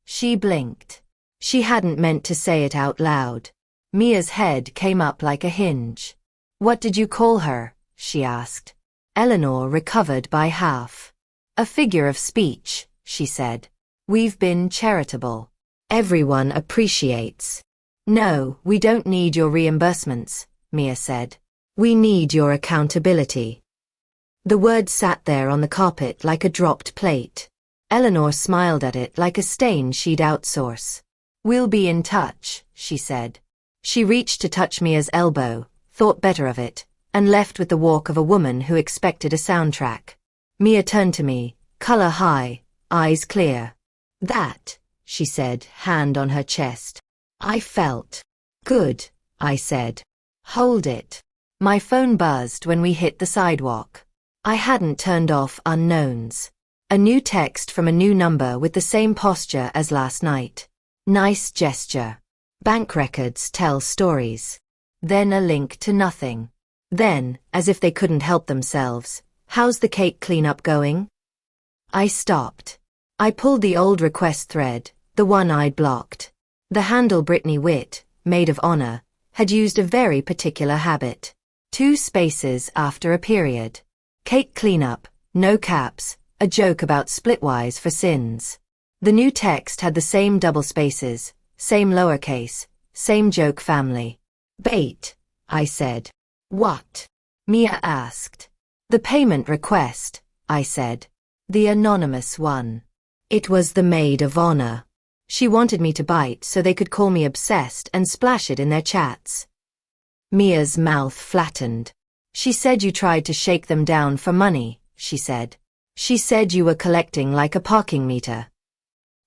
[SPEAKER 1] She blinked. She hadn't meant to say it out loud. Mia's head came up like a hinge. What did you call her? She asked. Eleanor recovered by half. A figure of speech, she said. We've been charitable. Everyone appreciates. No, we don't need your reimbursements, Mia said. We need your accountability. The word sat there on the carpet like a dropped plate. Eleanor smiled at it like a stain she'd outsource. We'll be in touch, she said. She reached to touch Mia's elbow, thought better of it, and left with the walk of a woman who expected a soundtrack. Mia turned to me, color high, eyes clear. That, she said, hand on her chest. I felt. Good, I said. Hold it. My phone buzzed when we hit the sidewalk. I hadn't turned off unknowns. A new text from a new number with the same posture as last night. Nice gesture. Bank records tell stories. Then a link to nothing. Then, as if they couldn't help themselves, how's the cake cleanup going? I stopped. I pulled the old request thread, the one I'd blocked. The handle Brittany Witt, maid of honor, had used a very particular habit. 2 spaces after a period. Cake cleanup, no caps, a joke about splitwise for sins. The new text had the same double spaces, same lowercase, same joke family. Bait, I said. What? Mia asked. The payment request, I said. The anonymous one. It was the maid of honor. She wanted me to bite so they could call me obsessed and splash it in their chats. Mia's mouth flattened. She said you tried to shake them down for money, she said. She said you were collecting like a parking meter.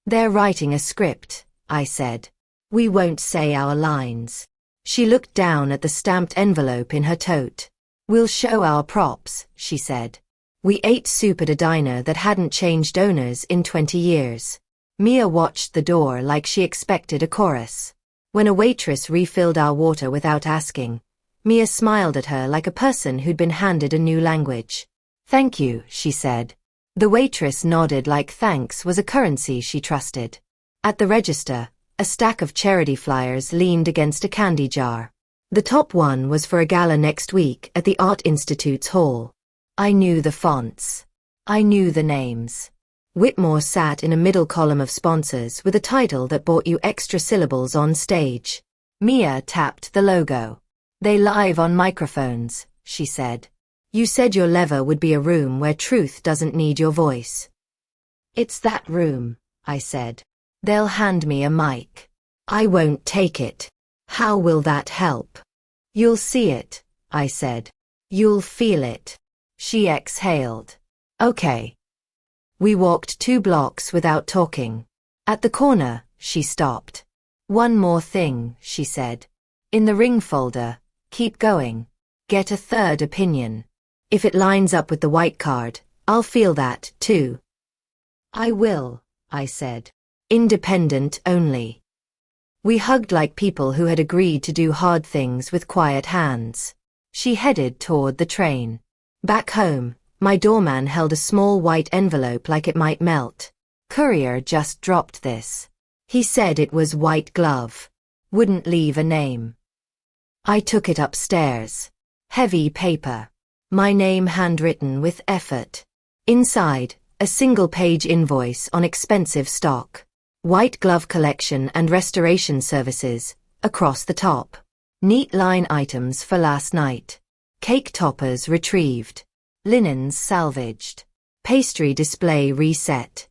[SPEAKER 1] They're writing a script, I said. We won't say our lines. She looked down at the stamped envelope in her tote. We'll show our props, she said. We ate soup at a diner that hadn't changed owners in 20 years. Mia watched the door like she expected a chorus. When a waitress refilled our water without asking, Mia smiled at her like a person who'd been handed a new language. Thank you, she said. The waitress nodded like thanks was a currency she trusted. At the register, a stack of charity flyers leaned against a candy jar. The top one was for a gala next week at the Art Institute's hall. I knew the fonts. I knew the names. Whitmore sat in a middle column of sponsors with a title that bought you extra syllables on stage. Mia tapped the logo. They live on microphones, she said. You said your lever would be a room where truth doesn't need your voice. It's that room, I said. They'll hand me a mic. I won't take it. How will that help? You'll see it, I said. You'll feel it. She exhaled. Okay. We walked 2 blocks without talking. At the corner, she stopped. One more thing, she said. In the ring folder, keep going. Get a third opinion. If it lines up with the white card, I'll feel that, too. I will, I said. Independent only. We hugged like people who had agreed to do hard things with quiet hands. She headed toward the train. Back home, my doorman held a small white envelope like it might melt. Courier just dropped this. He said it was white glove. Wouldn't leave a name. I took it upstairs. Heavy paper. My name handwritten with effort. Inside, a single-page invoice on expensive stock. White glove collection and restoration services, across the top. Neat line items for last night. Cake toppers retrieved. Linens salvaged. Pastry display reset.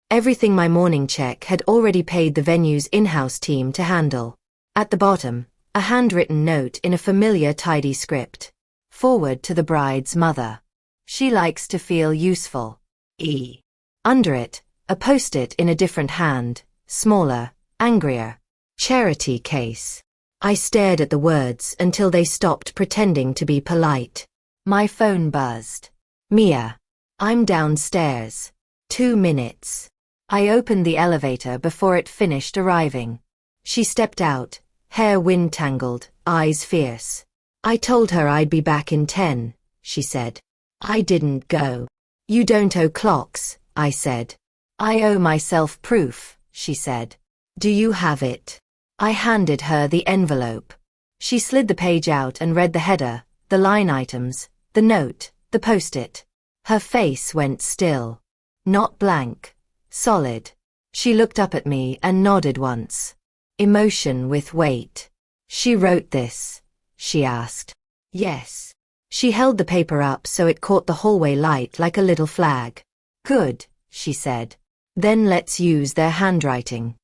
[SPEAKER 1] Everything my morning check had already paid the venue's in-house team to handle. At the bottom, a handwritten note in a familiar tidy script. Forward to the bride's mother. She likes to feel useful. E. Under it, a post-it in a different hand, smaller, angrier. Charity case. I stared at the words until they stopped pretending to be polite. My phone buzzed. Mia. I'm downstairs. 2 minutes. I opened the elevator before it finished arriving. She stepped out, hair wind-tangled, eyes fierce. I told her I'd be back in 10, she said. I didn't go. You don't owe clocks, I said. I owe myself proof, she said. Do you have it? I handed her the envelope. She slid the page out and read the header, the line items, the note, the post-it. Her face went still. Not blank. Solid. She looked up at me and nodded once. Emotion with weight. She wrote this? She asked. Yes. She held the paper up so it caught the hallway light like a little flag. Good, she said. Then let's use their handwriting.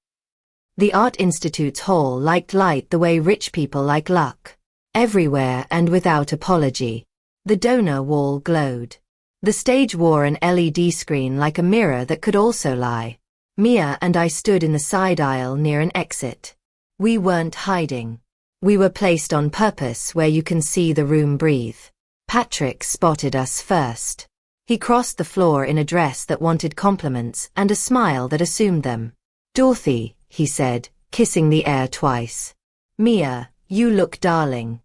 [SPEAKER 1] The Art Institute's hall liked light the way rich people like luck. Everywhere and without apology. The donor wall glowed. The stage wore an LED screen like a mirror that could also lie. Mia and I stood in the side aisle near an exit. We weren't hiding. We were placed on purpose where you can see the room breathe. Patrick spotted us first. He crossed the floor in a dress that wanted compliments and a smile that assumed them. Dorothy, he said, kissing the air twice. Mia, you look darling.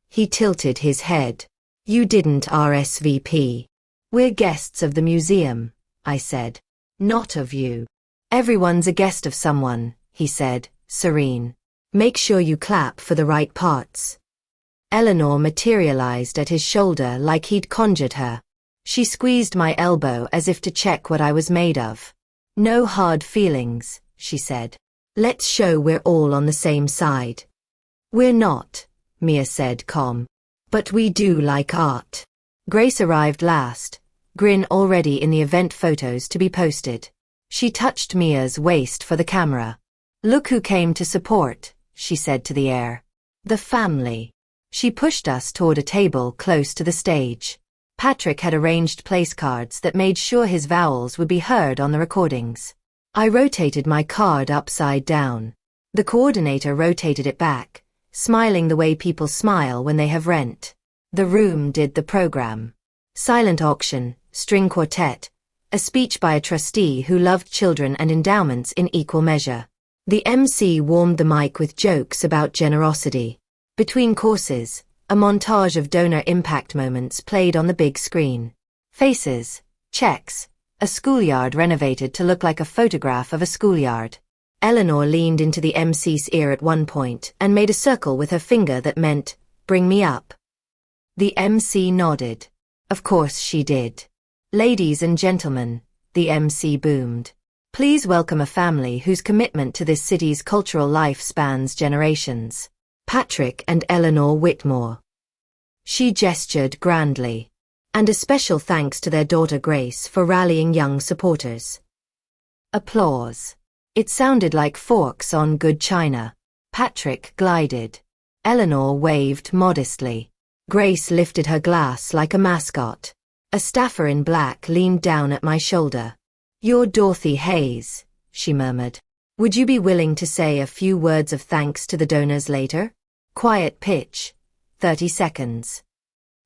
[SPEAKER 1] He tilted his head. You didn't RSVP. We're guests of the museum, I said. Not of you. Everyone's a guest of someone, he said, serene. Make sure you clap for the right parts. Eleanor materialized at his shoulder like he'd conjured her. She squeezed my elbow as if to check what I was made of. No hard feelings, she said. Let's show we're all on the same side. We're not, Mia said calm. But we do like art. Grace arrived last, grin already in the event photos to be posted. She touched Mia's waist for the camera. Look who came to support, she said to the air. The family. She pushed us toward a table close to the stage. Patrick had arranged place cards that made sure his vowels would be heard on the recordings. I rotated my card upside down. The coordinator rotated it back, smiling the way people smile when they have rent. The room did the program. Silent auction, string quartet, a speech by a trustee who loved children and endowments in equal measure. The MC warmed the mic with jokes about generosity. Between courses, a montage of donor impact moments played on the big screen. Faces, checks, a schoolyard renovated to look like a photograph of a schoolyard. Eleanor leaned into the MC's ear at one point and made a circle with her finger that meant, bring me up. The MC nodded. Of course she did. Ladies and gentlemen, the MC boomed. Please welcome a family whose commitment to this city's cultural life spans generations. Patrick and Eleanor Whitmore. She gestured grandly. And a special thanks to their daughter Grace for rallying young supporters. Applause. It sounded like forks on good china. Patrick glided. Eleanor waved modestly. Grace lifted her glass like a mascot. A staffer in black leaned down at my shoulder. "You're Dorothy Hayes," she murmured. "Would you be willing to say a few words of thanks to the donors later?" Quiet pitch. 30 seconds.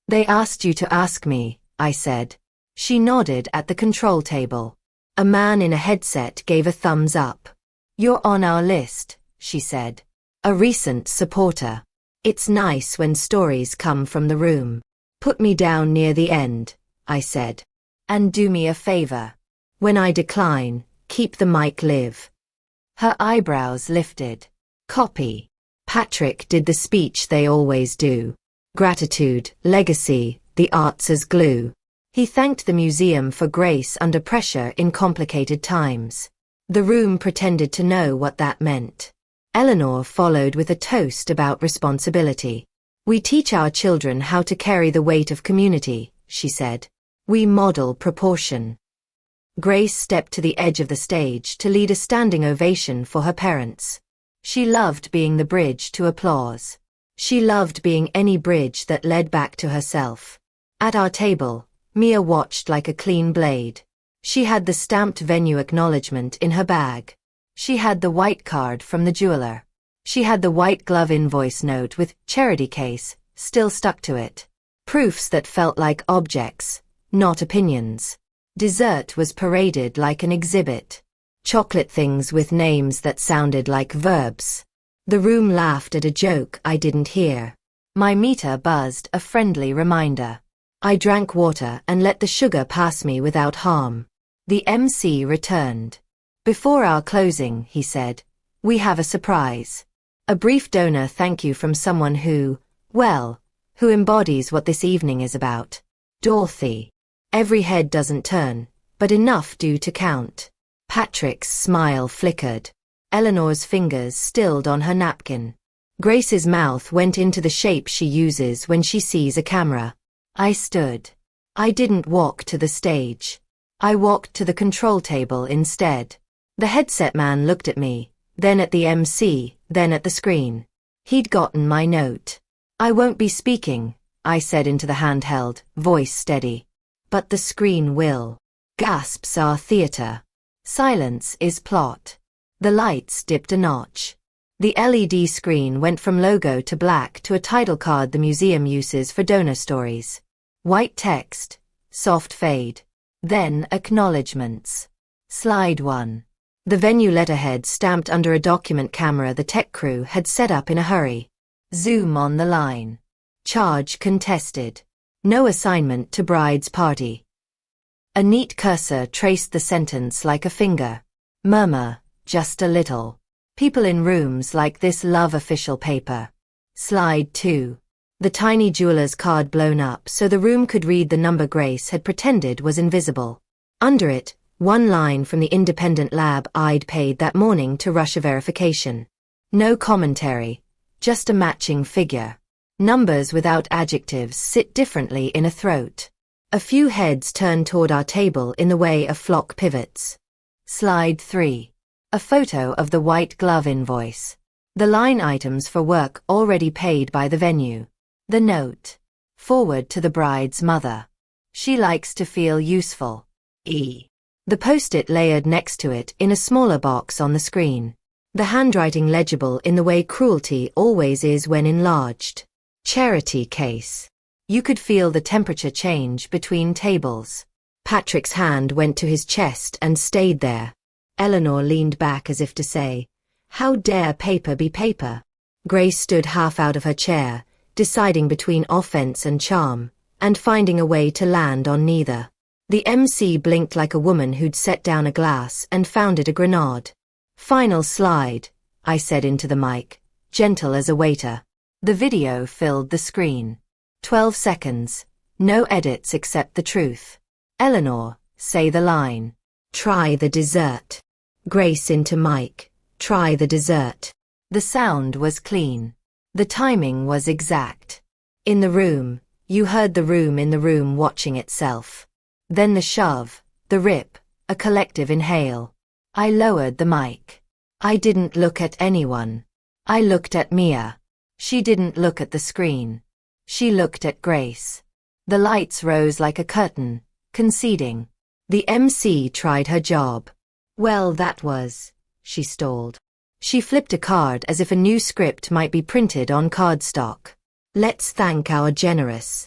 [SPEAKER 1] "They asked you to ask me," I said. She nodded at the control table. A man in a headset gave a thumbs up. "You're on our list," she said. "A recent supporter. It's nice when stories come from the room." "Put me down near the end," I said. "And do me a favor. When I decline, keep the mic live." Her eyebrows lifted. "Copy." Patrick did the speech they always do. Gratitude, legacy, the arts as glue. He thanked the museum for grace under pressure in complicated times. The room pretended to know what that meant. Eleanor followed with a toast about responsibility. "We teach our children how to carry the weight of community," she said. "We model proportion." Grace stepped to the edge of the stage to lead a standing ovation for her parents. She loved being the bridge to applause. She loved being any bridge that led back to herself. At our table, Mia watched like a clean blade. She had the stamped venue acknowledgement in her bag. She had the white card from the jeweler. She had the white glove invoice note with charity case still stuck to it. Proofs that felt like objects, not opinions. Dessert was paraded like an exhibit. Chocolate things with names that sounded like verbs. The room laughed at a joke I didn't hear. My meter buzzed, a friendly reminder. I drank water and let the sugar pass me without harm. The MC returned. "Before our closing," he said, "we have a surprise. A brief donor thank you from someone who, well, who embodies what this evening is about. Dorothy." Every head doesn't turn, but enough do to count. Patrick's smile flickered. Eleanor's fingers stilled on her napkin. Grace's mouth went into the shape she uses when she sees a camera. I stood. I didn't walk to the stage. I walked to the control table instead. The headset man looked at me, then at the MC, then at the screen. He'd gotten my note. "I won't be speaking," I said into the handheld, voice steady. "But the screen will." Gasps are theater. Silence is plot. The lights dipped a notch. The LED screen went from logo to black to a title card the museum uses for donor stories. White text, soft fade. Then acknowledgements. Slide 1. The venue letterhead stamped under a document camera the tech crew had set up in a hurry. Zoom on the line. Charge contested. No assignment to bride's party. A neat cursor traced the sentence like a finger. Murmur, just a little. People in rooms like this love official paper. Slide 2. The tiny jeweler's card blown up so the room could read the number Grace had pretended was invisible. Under it, one line from the independent lab I'd paid that morning to rush a verification. No commentary, just a matching figure. Numbers without adjectives sit differently in a throat. A few heads turned toward our table in the way a flock pivots. Slide 3. A photo of the white glove invoice. The line items for work already paid by the venue. The note. Forward to the bride's mother. She likes to feel useful. E. The post-it layered next to it in a smaller box on the screen. The handwriting legible in the way cruelty always is when enlarged. Charity case. You could feel the temperature change between tables. Patrick's hand went to his chest and stayed there. Eleanor leaned back as if to say, "How dare paper be paper?" Grace stood half out of her chair, deciding between offense and charm, and finding a way to land on neither. The MC blinked like a woman who'd set down a glass and found it a grenade. "Final slide," I said into the mic, gentle as a waiter. The video filled the screen. 12 seconds. No edits except the truth. Eleanor, say the line. Try the dessert. Grace into mic. Try the dessert. The sound was clean. The timing was exact. In the room, you heard the room in the room watching itself. Then the shove, the rip, a collective inhale. I lowered the mic. I didn't look at anyone. I looked at Mia. She didn't look at the screen. She looked at Grace. The lights rose like a curtain, conceding. The MC tried her job. Well, that was... She stalled. She flipped a card as if a new script might be printed on cardstock. Let's thank our generous.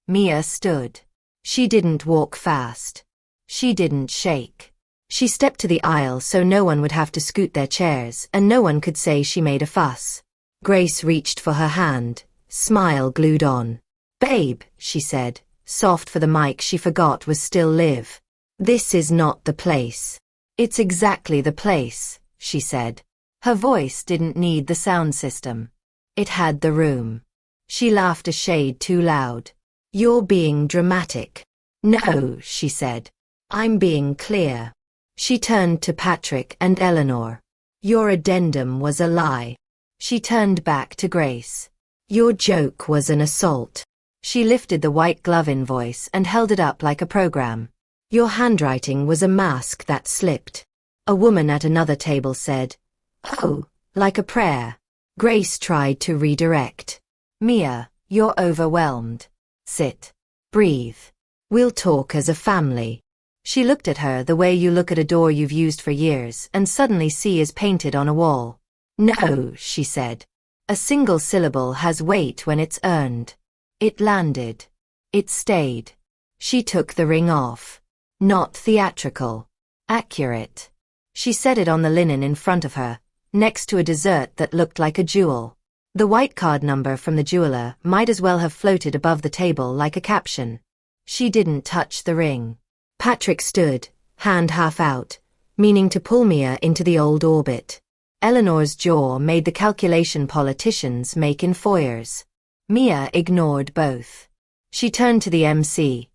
[SPEAKER 1] Mia stood. She didn't walk fast. She didn't shake. She stepped to the aisle so no one would have to scoot their chairs and no one could say she made a fuss. Grace reached for her hand, smile glued on. Babe, she said, soft for the mic she forgot was still live. This is not the place. It's exactly the place, she said. Her voice didn't need the sound system. It had the room. She laughed a shade too loud. You're being dramatic. No, she said. I'm being clear. She turned to Patrick and Eleanor. Your addendum was a lie. She turned back to Grace. Your joke was an assault. She lifted the white glove invoice and held it up like a program. Your handwriting was a mask that slipped. A woman at another table said, Oh, like a prayer. Grace tried to redirect. Mia, you're overwhelmed. Sit. Breathe. We'll talk as a family. She looked at her the way you look at a door you've used for years and suddenly see is painted on a wall. No, she said. A single syllable has weight when it's earned. It landed. It stayed. She took the ring off. Not theatrical. Accurate. She set it on the linen in front of her, next to a dessert that looked like a jewel. The white card number from the jeweler might as well have floated above the table like a caption. She didn't touch the ring. Patrick stood, hand half out, meaning to pull Mia into the old orbit. Eleanor's jaw made the calculation politicians make in foyers. Mia ignored both. She turned to the MC.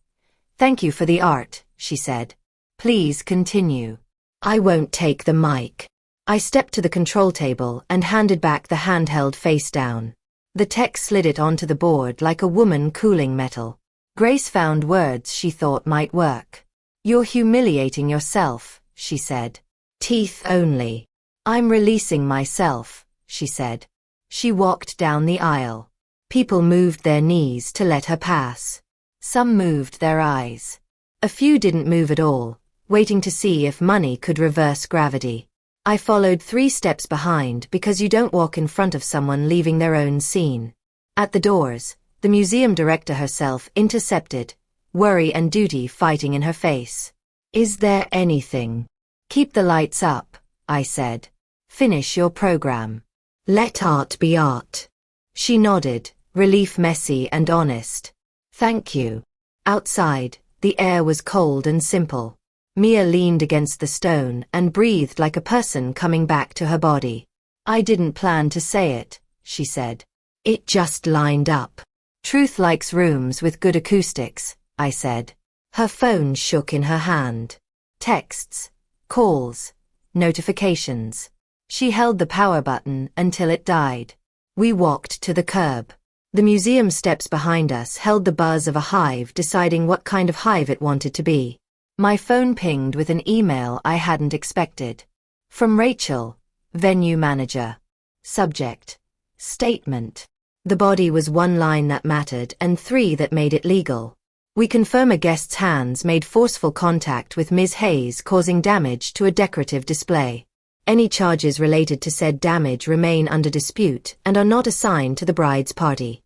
[SPEAKER 1] Thank you for the art, she said. Please continue. I won't take the mic. I stepped to the control table and handed back the handheld face down. The tech slid it onto the board like a woman cooling metal. Grace found words she thought might work. You're humiliating yourself, she said. Teeth only. I'm releasing myself, she said. She walked down the aisle. People moved their knees to let her pass. Some moved their eyes. A few didn't move at all, waiting to see if money could reverse gravity. I followed 3 steps behind because you don't walk in front of someone leaving their own scene. At the doors, the museum director herself intercepted, worry and duty fighting in her face. Is there anything? Keep the lights up, I said. Finish your program. Let art be art. She nodded, relief messy and honest. Thank you. Outside, the air was cold and simple. Mia leaned against the stone and breathed like a person coming back to her body. I didn't plan to say it, she said. It just lined up. Truth likes rooms with good acoustics, I said. Her phone shook in her hand. Texts, calls, notifications. She held the power button until it died. We walked to the curb. The museum steps behind us held the buzz of a hive deciding what kind of hive it wanted to be. My phone pinged with an email I hadn't expected. From Rachel, venue manager. Subject, statement. The body was 1 line that mattered and 3 that made it legal. We confirm a guest's hands made forceful contact with Ms. Hayes causing damage to a decorative display. Any charges related to said damage remain under dispute and are not assigned to the bride's party.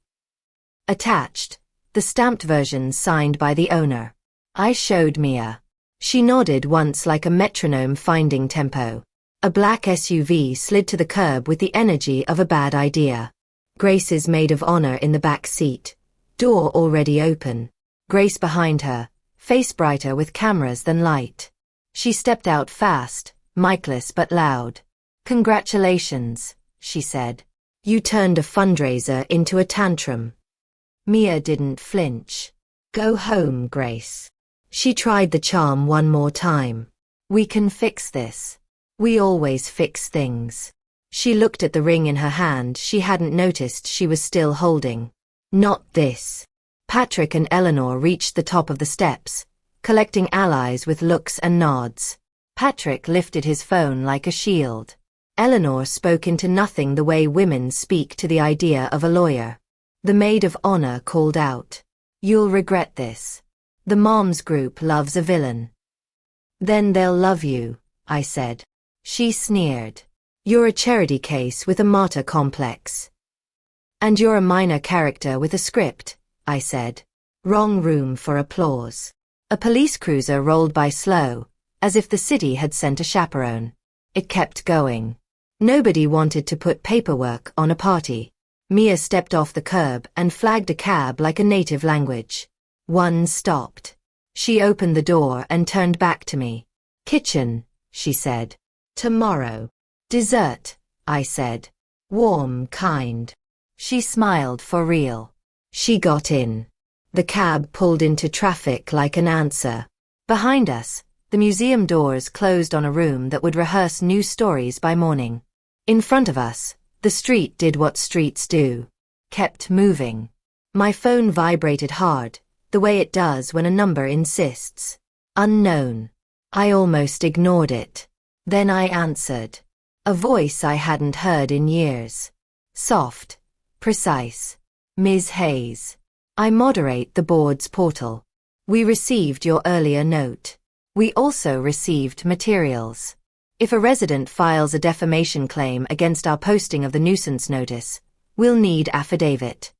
[SPEAKER 1] Attached, the stamped version signed by the owner. I showed Mia. She nodded once like a metronome finding tempo. A black SUV slid to the curb with the energy of a bad idea. Grace's maid of honor in the back seat. Door already open. Grace behind her, face brighter with cameras than light. She stepped out fast, micless but loud. Congratulations, she said. You turned a fundraiser into a tantrum. Mia didn't flinch. Go home, Grace. She tried the charm one more time. We can fix this. We always fix things. She looked at the ring in her hand she hadn't noticed she was still holding. Not this. Patrick and Eleanor reached the top of the steps, collecting allies with looks and nods. Patrick lifted his phone like a shield. Eleanor spoke into nothing the way women speak to the idea of a lawyer. The maid of honor called out, "You'll regret this. The moms group loves a villain." "Then they'll love you," I said. She sneered. "You're a charity case with a martyr complex." "And you're a minor character with a script," I said. Wrong room for applause. A police cruiser rolled by slow, as if the city had sent a chaperone. It kept going. Nobody wanted to put paperwork on a party. Mia stepped off the curb and flagged a cab like a native language. One stopped. She opened the door and turned back to me. "Kitchen," she said. "Tomorrow." "Dessert," I said. "Warm kind." She smiled for real. She got in. The cab pulled into traffic like an answer. Behind us, the museum doors closed on a room that would rehearse new stories by morning. In front of us, the street did what streets do. Kept moving. My phone vibrated hard, the way it does when a number insists. Unknown. I almost ignored it. Then I answered. A voice I hadn't heard in years. Soft. Precise. "Ms. Hayes. I moderate the board's portal. We received your earlier note. We also received materials. If a resident files a defamation claim against our posting of the nuisance notice, we'll need affidavit."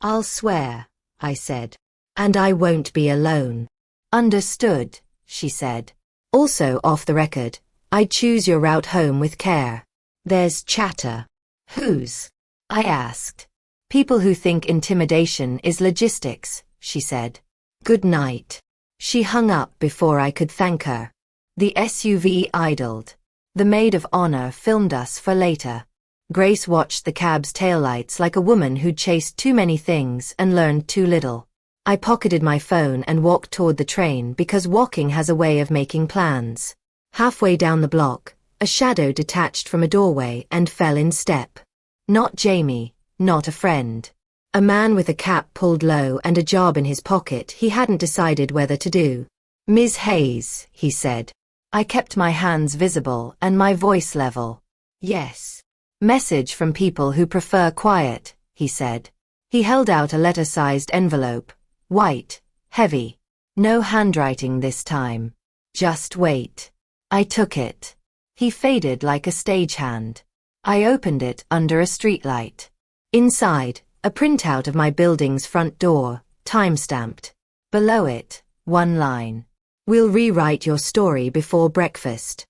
[SPEAKER 1] "I'll swear," I said. "And I won't be alone." "Understood," she said. "Also off the record, I'd choose your route home with care." "There's chatter." "Whose?" I asked. "People who think intimidation is logistics," she said. "Good night." She hung up before I could thank her. The SUV idled. The maid of honor filmed us for later. Grace watched the cab's taillights like a woman who'd chased too many things and learned too little. I pocketed my phone and walked toward the train because walking has a way of making plans. Halfway down the block, a shadow detached from a doorway and fell in step. Not Jamie. Not a friend. A man with a cap pulled low and a job in his pocket he hadn't decided whether to do. "Ms. Hayes," he said. I kept my hands visible and my voice level. "Yes." "Message from people who prefer quiet," he said. He held out a letter-sized envelope. White. Heavy. No handwriting this time. "Just wait." I took it. He faded like a stagehand. I opened it under a streetlight. Inside, a printout of my building's front door, time-stamped. Below it, one line. "We'll rewrite your story before breakfast."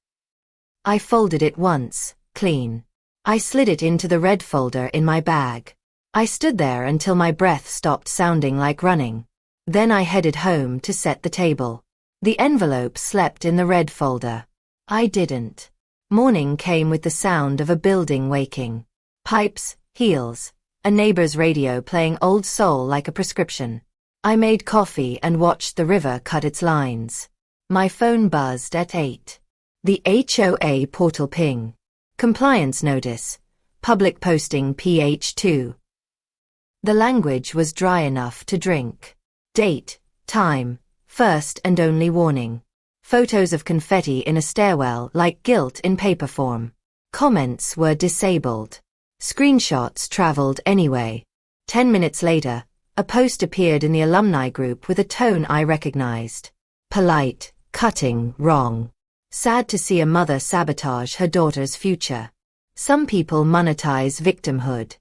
[SPEAKER 1] I folded it once, clean. I slid it into the red folder in my bag. I stood there until my breath stopped sounding like running. Then I headed home to set the table. The envelope slept in the red folder. I didn't. Morning came with the sound of a building waking. Pipes, heels, a neighbor's radio playing old soul like a prescription. I made coffee and watched the river cut its lines. My phone buzzed at 8. The HOA portal ping. Compliance notice. Public posting PH2. The language was dry enough to drink. Date, time, first and only warning. Photos of confetti in a stairwell like guilt in paper form. Comments were disabled. Screenshots traveled anyway. 10 minutes later, a post appeared in the alumni group with a tone I recognized. Polite, cutting, wrong. Sad to see a mother sabotage her daughter's future. Some people monetize victimhood.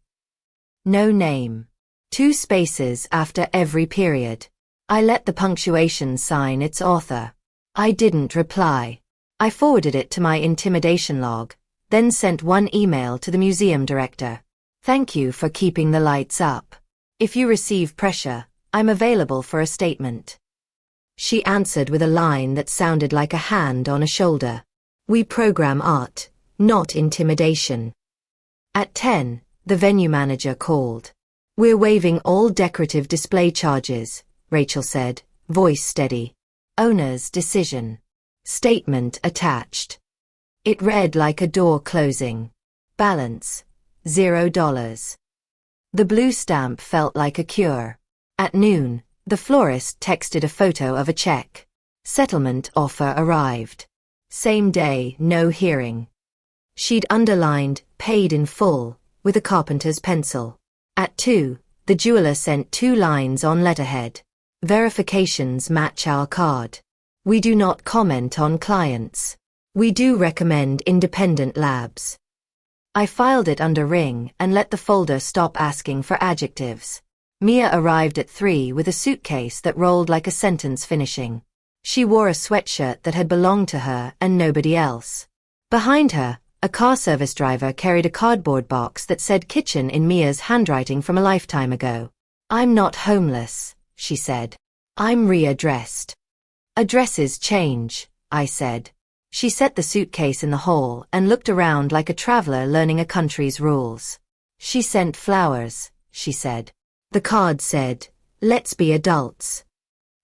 [SPEAKER 1] No name. 2 spaces after every period. I let the punctuation sign its author. I didn't reply. I forwarded it to my intimidation log, then sent one email to the museum director. "Thank you for keeping the lights up. If you receive pressure, I'm available for a statement." She answered with a line that sounded like a hand on a shoulder. "We program art, not intimidation." At 10, the venue manager called. "We're waiving all decorative display charges," Rachel said, voice steady. "Owner's decision." Statement attached. It read like a door closing. Balance, $0. The blue stamp felt like a cure. At noon, the florist texted a photo of a check. Settlement offer arrived. Same day, no hearing. She'd underlined, paid in full, with a carpenter's pencil. At 2, the jeweler sent 2 lines on letterhead. Verifications match our card. We do not comment on clients. We do recommend independent labs. I filed it under ring and let the folder stop asking for adjectives. Mia arrived at 3 with a suitcase that rolled like a sentence finishing. She wore a sweatshirt that had belonged to her and nobody else. Behind her, a car service driver carried a cardboard box that said kitchen in Mia's handwriting from a lifetime ago. I'm not homeless, she said. I'm readdressed. Addresses change, I said. She set the suitcase in the hall and looked around like a traveler learning a country's rules. She sent flowers, she said. The card said, let's be adults.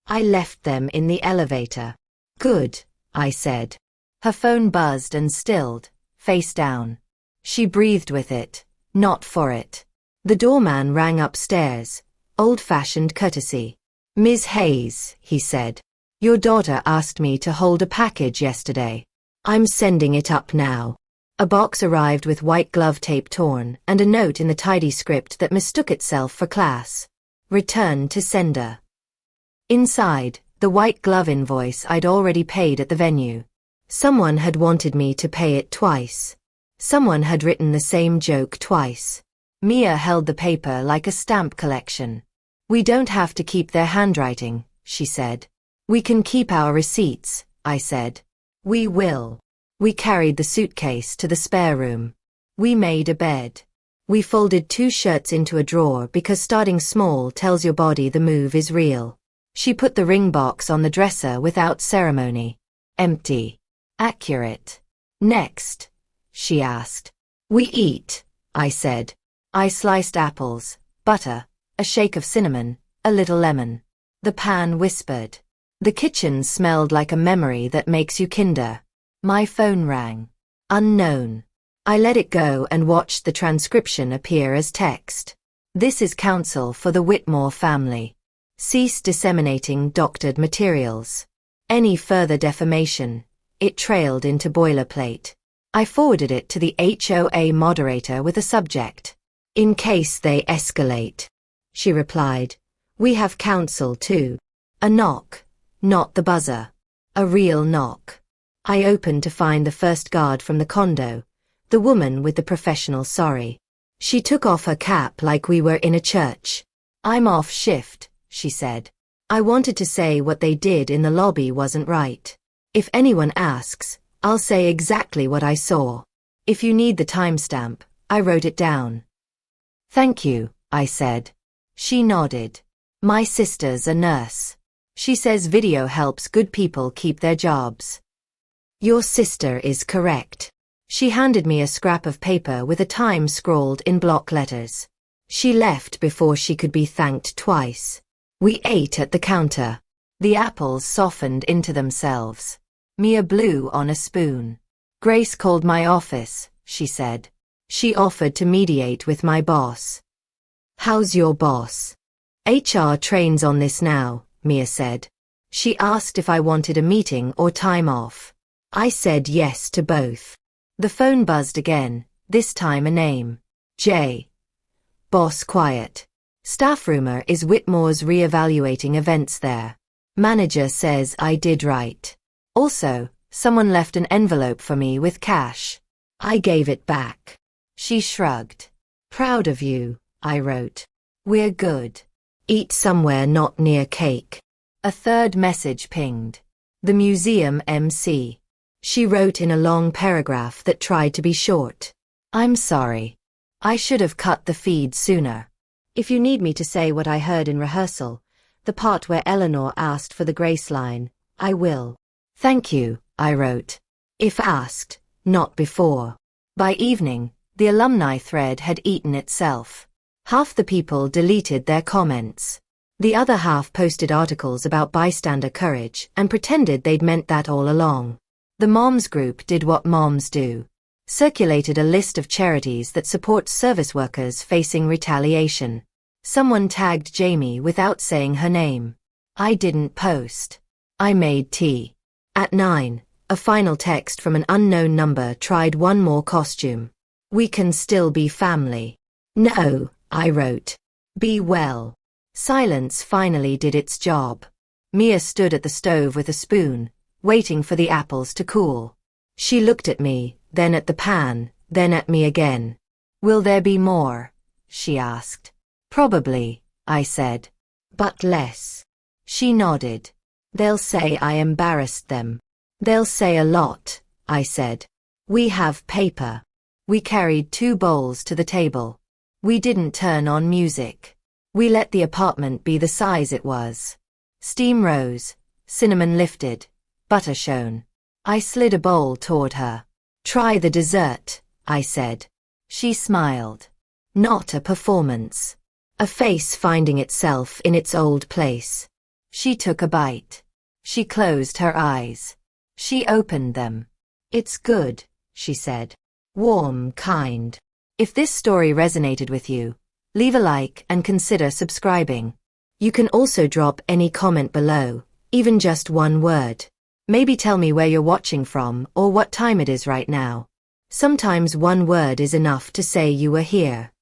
[SPEAKER 1] I left them in the elevator. Good, I said. Her phone buzzed and stilled, face down. She breathed with it, not for it. The doorman rang upstairs, old-fashioned courtesy. Ms. Hayes, he said. Your daughter asked me to hold a package yesterday. I'm sending it up now. A box arrived with white glove tape torn and a note in the tidy script that mistook itself for class. Return to sender. Inside, the white glove invoice I'd already paid at the venue. Someone had wanted me to pay it twice. Someone had written the same joke twice. Mia held the paper like a stamp collection. We don't have to keep their handwriting, she said. We can keep our receipts, I said. We will. We carried the suitcase to the spare room. We made a bed. We folded 2 shirts into a drawer because starting small tells your body the move is real. She put the ring box on the dresser without ceremony. Empty. Accurate. Next, she asked. We eat, I said. I sliced apples, butter, a shake of cinnamon, a little lemon. The pan whispered. The kitchen smelled like a memory that makes you kinder. My phone rang. Unknown. I let it go and watched the transcription appear as text. This is counsel for the Whitmore family. Cease disseminating doctored materials. Any further defamation. It trailed into boilerplate. I forwarded it to the HOA moderator with a subject. In case they escalate. She replied. We have counsel too. A knock. Not the buzzer. A real knock. I opened to find the first guard from the condo, the woman with the professional sorry. She took off her cap like we were in a church. I'm off shift, she said. I wanted to say what they did in the lobby wasn't right. If anyone asks, I'll say exactly what I saw. If you need the timestamp, I wrote it down. Thank you, I said. She nodded. My sister's a nurse. She says video helps good people keep their jobs. Your sister is correct. She handed me a scrap of paper with a time scrawled in block letters. She left before she could be thanked twice. We ate at the counter. The apples softened into themselves. Mia blew on a spoon. Grace called my office, she said. She offered to mediate with my boss. How's your boss? HR trains on this now, Mia said. She asked if I wanted a meeting or time off. I said yes to both. The phone buzzed again, this time a name. J. Boss quiet. Staff rumor is Whitmore's re-evaluating events there. Manager says I did right. Also, someone left an envelope for me with cash. I gave it back. She shrugged. Proud of you, I wrote. We're good. Eat somewhere not near cake. A third message pinged. The museum MC. She wrote in a long paragraph that tried to be short. I'm sorry. I should have cut the feed sooner. If you need me to say what I heard in rehearsal, the part where Eleanor asked for the grace line, I will. Thank you, I wrote. If asked, not before. By evening, the alumni thread had eaten itself. Half the people deleted their comments. The other half posted articles about bystander courage and pretended they'd meant that all along. The moms group did what moms do. Circulated a list of charities that support service workers facing retaliation. Someone tagged Jamie without saying her name. I didn't post. I made tea. At 9, A final text from an unknown number tried one more costume. We can still be family. No, I wrote. Be well. Silence finally did its job. Mia stood at the stove with a spoon, waiting for the apples to cool. She looked at me, then at the pan, then at me again. Will there be more? She asked. Probably, I said. But less. She nodded. They'll say I embarrassed them. They'll say a lot, I said. We have paper. We carried 2 bowls to the table. We didn't turn on music. We let the apartment be the size it was. Steam rose, cinnamon lifted, butter shone. I slid a bowl toward her. Try the dessert, I said. She smiled. Not a performance. A face finding itself in its old place. She took a bite. She closed her eyes. She opened them. It's good, she said. Warm, kind. If this story resonated with you, leave a like and consider subscribing. You can also drop any comment below, even just one word. Maybe tell me where you're watching from or what time it is right now. Sometimes one word is enough to say you were here.